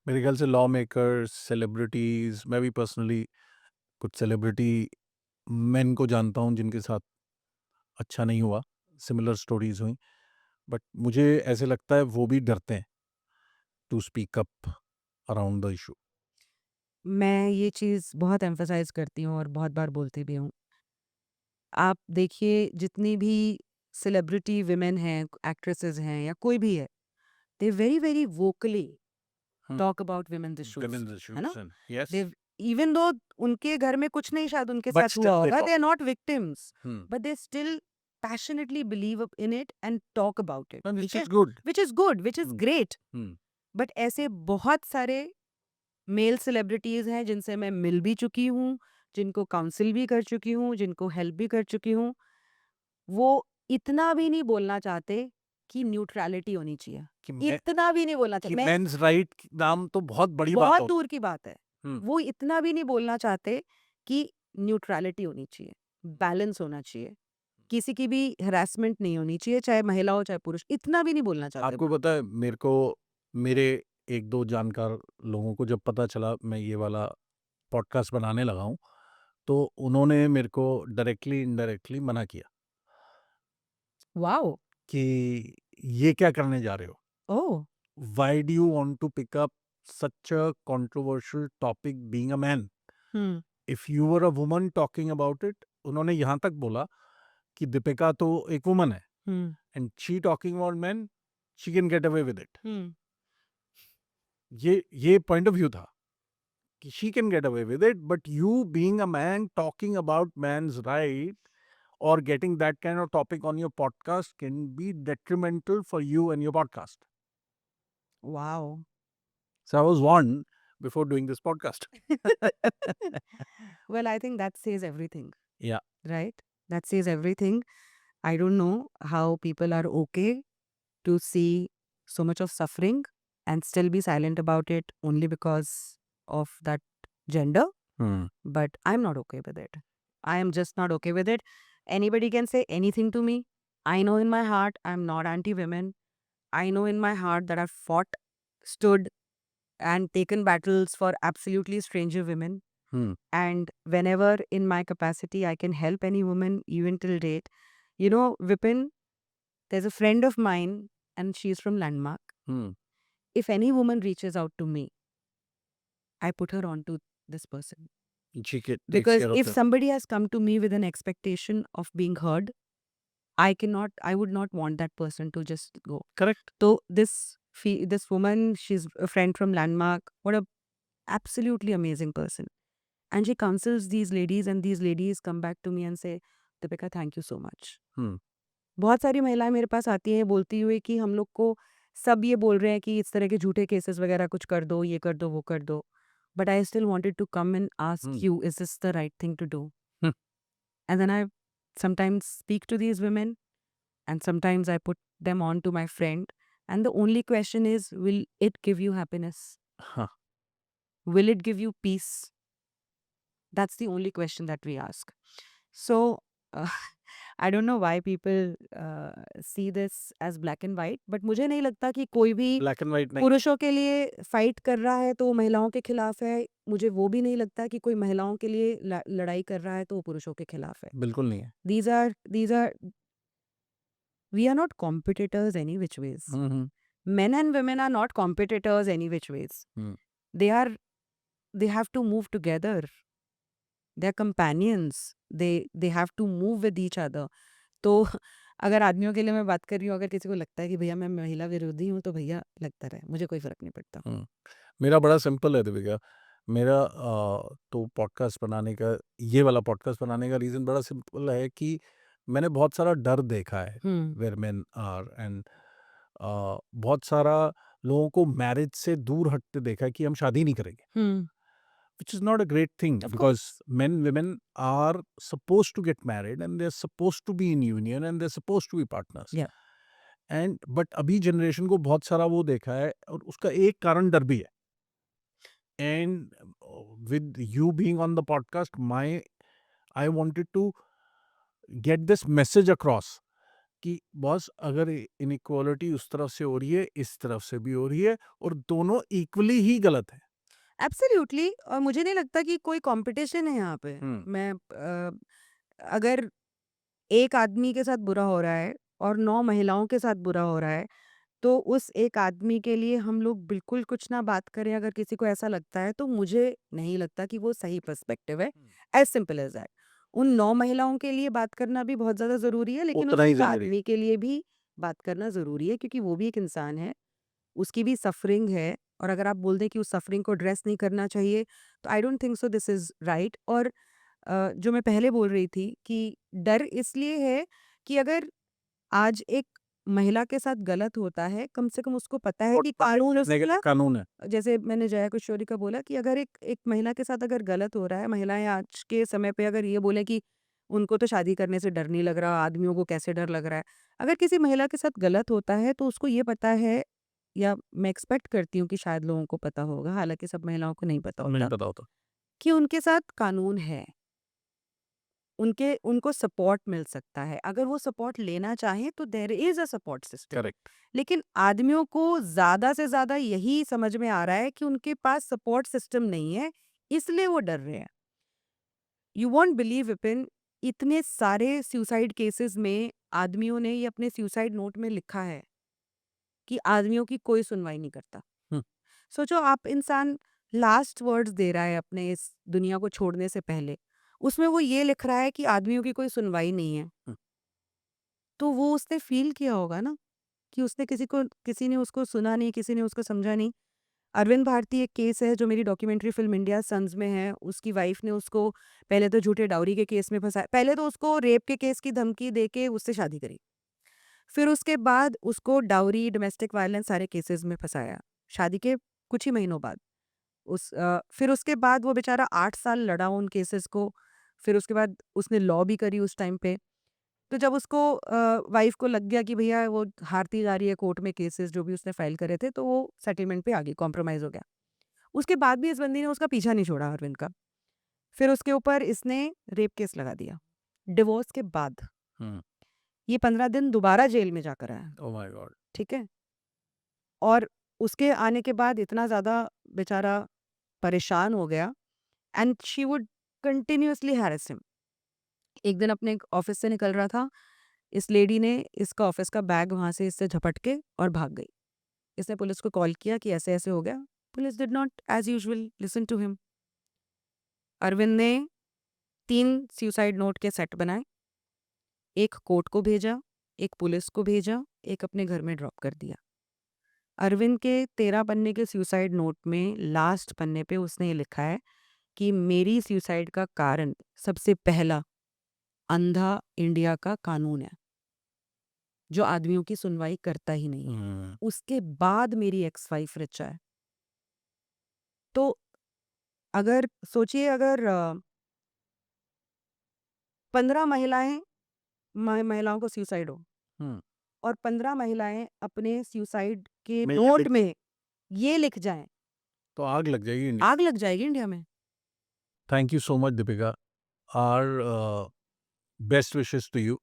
Speaker 2: मेरे ख्याल से लॉ मेकर्स, सेलिब्रिटीज, मैं भी पर्सनली कुछ सेलिब्रिटी मैन को जानता हूँ जिनके साथ अच्छा नहीं हुआ, सिमिलर स्टोरीज हुई, बट मुझे ऐसे लगता है वो भी डरते हैं to speak up around the issue.
Speaker 1: मैं ये चीज़ बहुत एम्फसाइज़ करती हूँ और बहुत बार बोलती भी हूँ. आप देखिए जितनी भी सेलिब्रिटी वुमेन हैं, एक्ट्रेसेस हैं या कोई भी है, they very, very vocally talk about women's issues,
Speaker 2: Women's
Speaker 1: है ना?
Speaker 2: issues and yes,
Speaker 1: they even though उनके घर में कुछ नहीं शायद उनके
Speaker 2: but
Speaker 1: साथ हुआ
Speaker 2: still they
Speaker 1: होगा,
Speaker 2: talk.
Speaker 1: They are not victims,
Speaker 2: Hmm.
Speaker 1: But they still passionately believe in it and talk about it,
Speaker 2: And
Speaker 1: ठीक
Speaker 2: which
Speaker 1: है?
Speaker 2: is good.
Speaker 1: Which is good, which is
Speaker 2: Hmm.
Speaker 1: great.
Speaker 2: Hmm.
Speaker 1: But ऐसे बहुत सारे mail celebrities हैं जिनसे मैं मिल भी चुकी हूँ, जिनको काउंसिल भी कर चुकी हूँ, जिनको हेल्प भी कर चुकी हूँ. वो इतना भी नहीं बोलना चाहते कि न्यूट्रलिटी होनी चाहिए.
Speaker 2: कि मैं
Speaker 1: इतना भी नहीं बोलना
Speaker 2: कि
Speaker 1: चाहते. मैं
Speaker 2: मेंस राइट नाम तो बहुत बड़ी बात
Speaker 1: बहुत
Speaker 2: हो.
Speaker 1: दूर की बात है.
Speaker 2: हम्म
Speaker 1: वो इतना भी नहीं बोलना चाहते कि न्यूट्रलिटी होनी चाहिए, बैलेंस होना चाहिए. किसी की भी हरासमेंट नहीं होनी चाहिए, चाहे महिला हो, चाहे पुरुष. इतना भी नहीं बोलना चाहते.
Speaker 2: आपको पता है मेरे को मेरे एक दो जानकार लोगों को जब पता चला मैं ये वाला पॉडकास्ट बनाने लगा हूँ तो उन्होंने मेरे को डायरेक्टली इनडायरेक्टली मना किया
Speaker 1: वाओ.
Speaker 2: कि ये क्या करने जा रहे हो,
Speaker 1: oh.
Speaker 2: Why do you want to pick up such a controversial topic being a man,
Speaker 1: hmm.
Speaker 2: If you were a woman talking about it. उन्होंने यहाँ तक बोला कि दीपिका तो एक वुमन है
Speaker 1: hmm.
Speaker 2: And she talking about man, she can get away with it.
Speaker 1: Hmm.
Speaker 2: ये point of view था कि she can get away with it, but you being a man talking about man's right or getting that kind of topic on your podcast can be detrimental for you and your podcast.
Speaker 1: Wow.
Speaker 2: So I was warned before doing this podcast.
Speaker 1: Well, I think that says everything,
Speaker 2: Yeah.
Speaker 1: right? That says everything. I don't know how people are okay to see so much of suffering and still be silent about it only because of that gender.
Speaker 2: Hmm.
Speaker 1: But I'm not okay with it. I am just not okay with it. Anybody can say anything to me. I know in my heart I'm not anti women. I know in my heart that I've fought, stood, and taken battles for absolutely stranger women.
Speaker 2: Hmm.
Speaker 1: And whenever in my capacity I can help any woman, even till date. You know, Vipin, there's a friend of mine and she's from Landmark.
Speaker 2: Hmm.
Speaker 1: If any woman reaches out to me, I put her on to this person.
Speaker 2: She takes
Speaker 1: Because
Speaker 2: care of
Speaker 1: if
Speaker 2: them.
Speaker 1: somebody has come to me with an expectation of being heard, I would not want that person to just go.
Speaker 2: Correct.
Speaker 1: So this woman, she's a friend from Landmark. What a absolutely amazing person. And she counsels these ladies and these ladies come back to me and say, Deepika, thank you so much.
Speaker 2: Hmm.
Speaker 1: बहुत सारी महिलाएं मेरे पास आती हैं बोलती हुई कि हम लोग को सब ये बोल रहे हैं कि इस तरह के झूठे केसेस वगैरह कुछ कर दो, ये कर दो, वो कर दो. But I still wanted to come and ask you, is this the right thing to do?
Speaker 2: Hmm.
Speaker 1: And then I sometimes speak to these women and sometimes I put them on to my friend. And the only question is, will it give you happiness?
Speaker 2: Huh.
Speaker 1: Will it give you peace? That's the only question that we ask. So, uh, I don't know why people see this as black and white, but मुझे नहीं लगता कि कोई भी
Speaker 2: Black and white नहीं.
Speaker 1: पुरुषों के लिए फाइट कर रहा है तो वो महिलाओं के खिलाफ है. मुझे वो भी नहीं लगता कि कोई महिलाओं के लिए लड़ाई कर रहा है तो वो पुरुषों के खिलाफ है.
Speaker 2: बिल्कुल नहीं है.
Speaker 1: These are we are not competitors any which ways.
Speaker 2: Hmm.
Speaker 1: Men and women are not competitors any which ways.
Speaker 2: Hmm.
Speaker 1: They have to move together. They're companions. They have to move with each other. तो अगर आदमियों के लिए मैं बात कर रही हूँ, अगर किसी को लगता है कि भैया मैं महिला विरोधी हूँ तो भैया लगता रहे, मुझे कोई फर्क नहीं पड़ता.
Speaker 2: मेरा बड़ा सिंपल है दीपिका. मेरा तो पॉडकास्ट बनाने का, ये वाला पॉडकास्ट बनाने का रीज़न बड़ा सिंपल है कि मैंने बहुत सारा डर देखा है
Speaker 1: हम्म
Speaker 2: वेयर मेन आर एंड बहुत सारा लोगों को मैरिज से दूर हटते देखा है कि हम शादी नहीं करेंगे,
Speaker 1: हम्म
Speaker 2: which is not a great thing
Speaker 1: Of
Speaker 2: because men women are supposed to get married and they're supposed to be in union and they're supposed to be partners.
Speaker 1: Yeah.
Speaker 2: And but अभी generation को बहुत सारा वो देखा है और उसका एक कारण डर भी है. And with you being on the podcast my I wanted to get this message across कि बॉस अगर इनइक्वालिटी उस तरफ से हो रही है इस तरफ से भी हो रही है और दोनों इक्वली ही गलत है.
Speaker 1: एब्सोल्युटली, और मुझे नहीं लगता कि कोई कंपटीशन है यहाँ पे। मैं अगर एक आदमी के साथ बुरा हो रहा है और 9 महिलाओं के साथ बुरा हो रहा है, तो उस एक आदमी के लिए हम लोग बिल्कुल कुछ ना बात करें, अगर किसी को ऐसा लगता है, तो मुझे नहीं लगता कि वो सही पर्सपेक्टिव है। As simple as that. उन 9 महिलाओं के लिए बात करना भी बहुत ज़्यादा ज़रूरी है, लेकिन
Speaker 2: उतना
Speaker 1: उस
Speaker 2: ही
Speaker 1: एक
Speaker 2: जरूरी.
Speaker 1: आदमी के लिए भी बात करना ज़रूरी है, क्योंकि वो भी एक इंसान है, उसकी भी सफ़रिंग है, और अगर आप बोल दें कि उस सफ़रिंग को एड्रेस नहीं करना चाहिए, तो I don't think so this is right. और जो मैं पहले बोल रही थी कि डर इसलिए है कि अगर आज एक महिला के साथ गलत होता है, कम से कम उसको पता है कि कानून उसका,
Speaker 2: कानून है.
Speaker 1: जैसे मैंने जया किशोरी का बोला कि अगर एक एक महिला के साथ अगर गलत हो रहा है, महिलाएं आज के समय पे अगर ये बोले कि उनको तो शादी करने से डर नहीं लग रहा, आदमियों को कैसे डर लग रहा है, अगर किसी महिला के साथ गलत होता है तो उसको ये पता है, या मैं एक्सपेक्ट करती हूँ कि शायद लोगों को पता होगा, हालांकि सब महिलाओं को नहीं पता
Speaker 2: नहीं
Speaker 1: होता,
Speaker 2: पता होता.
Speaker 1: कि उनके साथ कानून है, उनको सपोर्ट मिल सकता है, अगर वो सपोर्ट लेना चाहें तो there is a support system.
Speaker 2: Correct.
Speaker 1: लेकिन आदमियों को ज़्यादा से ज़्यादा यही समझ में आ रहा है कि उनके पास सपोर्ट सिस्टम नहीं है, इसलिए वो डर रहे हैं। यू वॉन्ट बिलीव विपिन, इतने सारे सुसाइड केसेस में आदमियों ने ये अपने सुसाइड नोट में लिखा है कि आदमियों की कोई सुनवाई नहीं करता।
Speaker 2: हम्म.
Speaker 1: सोचो, आप इंसान लास्ट वर्ड्स दे रहा है अपने इस दुनिया को छोड़ने से पहले, उसमें वो ये लिख रहा है कि आदमियों की कोई सुनवाई नहीं है, तो वो उसने फील किया होगा ना कि उसने किसी ने उसको सुना नहीं, किसी ने उसको समझा नहीं। अरविंद भारती एक केस है जो मेरी डॉक्यूमेंट्री फिल्म इंडिया सन्स में है। उसकी वाइफ ने उसको पहले तो झूठे डाउरी के केस में फंसाया, पहले तो उसको रेप के केस की धमकी दे के उससे शादी करी, फिर उसके बाद उसको डाउरी, डोमेस्टिक वायलेंस सारे केसेस में फंसाया, शादी के कुछ ही महीनों बाद। फिर उसके बाद वो बेचारा 8 साल लड़ा उन केसेस को, फिर उसके बाद उसने लॉ भी करी उस टाइम पे। तो जब उसको वाइफ को लग गया कि भैया वो हारती जा रही है कोर्ट में केसेस जो भी उसने फाइल करे थे, तो वो सेटलमेंट पे आ गई, कॉम्प्रोमाइज़ हो गया। उसके बाद भी इस बंदी ने उसका पीछा नहीं छोड़ा, अरविंद का। फिर उसके ऊपर इसने रेप केस लगा दिया, डिवोर्स के बाद। ये 15 दिन दोबारा जेल में जाकर आया,
Speaker 2: ओह माय गॉड.
Speaker 1: ठीक है? और उसके आने के बाद इतना ज़्यादा बेचारा परेशान हो गया, and she would continuously harass him. एक दिन अपने ऑफिस से निकल रहा था, इस लेडी ने इसका ऑफिस का बैग वहाँ से इससे झपट के और भाग गई। इसने पुलिस को कॉल किया कि ऐसे-ऐसे हो गया। Police did not as usual listen to him. Arvind ने 3 सुसाइड नोट के सेट बनाए, एक कोर्ट को भेजा, एक पुलिस को भेजा, एक अपने घर में ड्रॉप कर दिया। अरविंद के 13 पन्ने के सुसाइड नोट में लास्ट पन्ने पे उसने ये लिखा है कि मेरी सुसाइड का कारण सबसे पहला अंधा इंडिया का कानून है, जो आदमियों की सुनवाई करता ही नहीं है। उसके बाद मेरी एक्स वाइफ रिचा है। तो अगर सोचिए, अगर 15 महिलाओं को सुसाइड हो, और 15 महिलाएं अपने सुसाइड के
Speaker 2: मैं ये
Speaker 1: नोट
Speaker 2: लिख-
Speaker 1: में ये लिख जाएं,
Speaker 2: तो आग लग जाएगी इंडिया.
Speaker 1: आग लग जाएगी इंडिया में।
Speaker 2: Thank you so much Deepika. Our best wishes to you.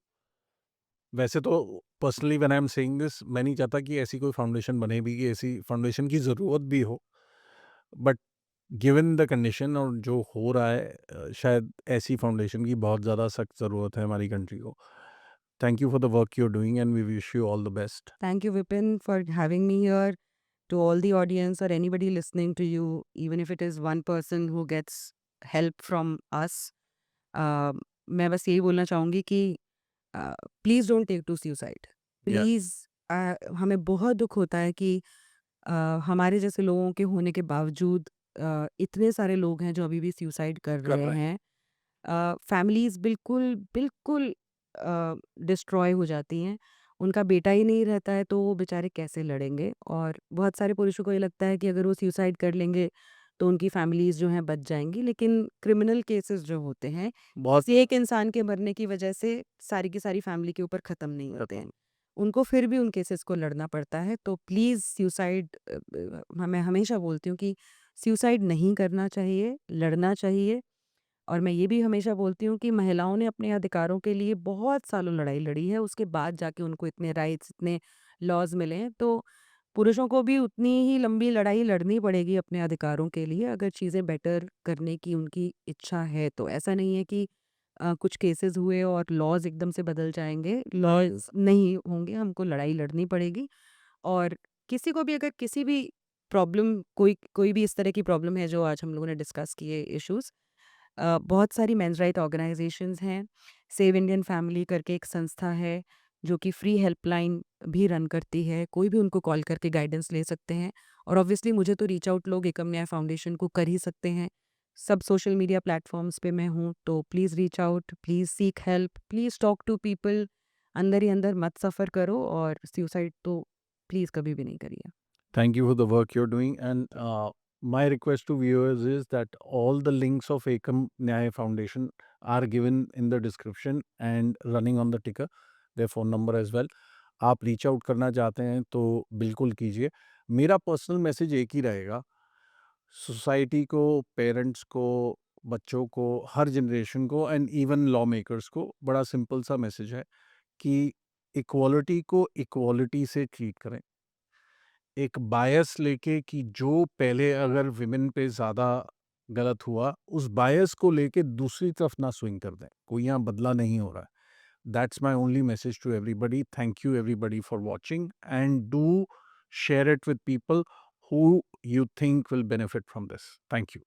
Speaker 2: वैसे तो personally when I am saying this, मैं नहीं चाहता कि ऐसी कोई फाउंडेशन बने भी, कि ऐसी फाउंडेशन की ज़रूरत भी हो, बट गिवन द कंडीशन और जो हो रहा है, शायद ऐसी फाउंडेशन की बहुत ज़्यादा सख्त ज़रूरत है हमारी कंट्री को. Thank you for the work you are doing and we wish you all the best.
Speaker 1: Thank you, Vipin, for having me here. To all the audience or anybody listening to you, even if it is one person who gets help from us, मैं बस यही बोलना चाहूँगी कि please don't take to suicide, please. हमें बहुत दुख होता है कि हमारे जैसे लोगों के होने के बावजूद इतने सारे लोग हैं जो अभी भी सुसाइड कर
Speaker 2: कर
Speaker 1: रहे
Speaker 2: रहे
Speaker 1: हैं। फैमिलीज़ बिल्कुल बिल्कुल डिस्ट्रॉय हो जाती हैं। उनका बेटा ही नहीं रहता है तो वो बेचारे कैसे लड़ेंगे? और बहुत सारे पुरुषों को ये लगता है कि अगर वो सुसाइड कर लेंगे तो उनकी फैमिलीज़ जो हैं बच जाएँगी, लेकिन क्रिमिनल केसेस जो होते हैं,
Speaker 2: बहुत
Speaker 1: किसी एक इंसान के मरने की वजह से सारी की सारी फैमिली के ऊपर ख़त्म नहीं होते हैं। उनको फिर भी उन केसेस को लड़ना पड़ता है, तो प्लीज़ सुसाइड मैं हमेशा बोलती हूँ कि सुसाइड नहीं करना चाहिए, लड़ना चाहिए। और मैं ये भी हमेशा बोलती हूँ कि महिलाओं ने अपने अधिकारों के लिए बहुत सालों लड़ाई लड़ी है, उसके बाद जाके उनको इतने राइट्स, इतने लॉज़ मिले हैं। तो पुरुषों को भी उतनी ही लंबी लड़ाई लड़नी पड़ेगी अपने अधिकारों के लिए, अगर चीज़ें बेटर करने की उनकी इच्छा है तो। ऐसा नहीं है कि कुछ केसेस हुए और लॉज़ एकदम से बदल जाएँगे, लॉज़ नहीं होंगे, हमको लड़ाई लड़नी पड़ेगी। और किसी को भी अगर किसी भी प्रॉब्लम, कोई कोई भी इस तरह की प्रॉब्लम है जो आज हम लोगों ने डिस्कस किए इश्यूज़, बहुत सारी मेंस राइट ऑर्गेनाइजेशंस हैं। सेव इंडियन फैमिली करके एक संस्था है जो कि फ्री हेल्पलाइन भी रन करती है। कोई भी उनको कॉल करके गाइडेंस ले सकते हैं। और ऑब्वियसली मुझे तो रीच आउट लोग एकम न्याय फाउंडेशन को कर ही सकते हैं। सब सोशल मीडिया प्लेटफॉर्म्स पे मैं हूँ, तो please reach out, please seek help, please talk to people. अंदर ही अंदर मत सफ़र करो और सुसाइड तो प्लीज़ कभी भी नहीं करिए।
Speaker 2: Thank you for the work you're doing. And my request to viewers is that all the links of Ekam Nyaya Foundation are given in the description and running on the ticker, their phone number as well. आप reach out करना चाहते हैं तो बिल्कुल कीजिए। मेरा personal message एक ही रहेगा, सोसाइटी को, पेरेंट्स को, बच्चों को, हर जनरेशन को एंड इवन लॉ मेकर्स को बड़ा सिंपल सा मैसेज है कि इक्वालिटी को इक्वालिटी से ट्रीट करें। एक बायस लेके कि जो पहले अगर विमेन पे ज़्यादा गलत हुआ, उस बायस को लेके दूसरी तरफ ना स्विंग कर दें। कोई यहाँ बदला नहीं हो रहा है। That's my only message to everybody. Thank you everybody for watching, and do share it with people who you think will benefit from this. Thank you.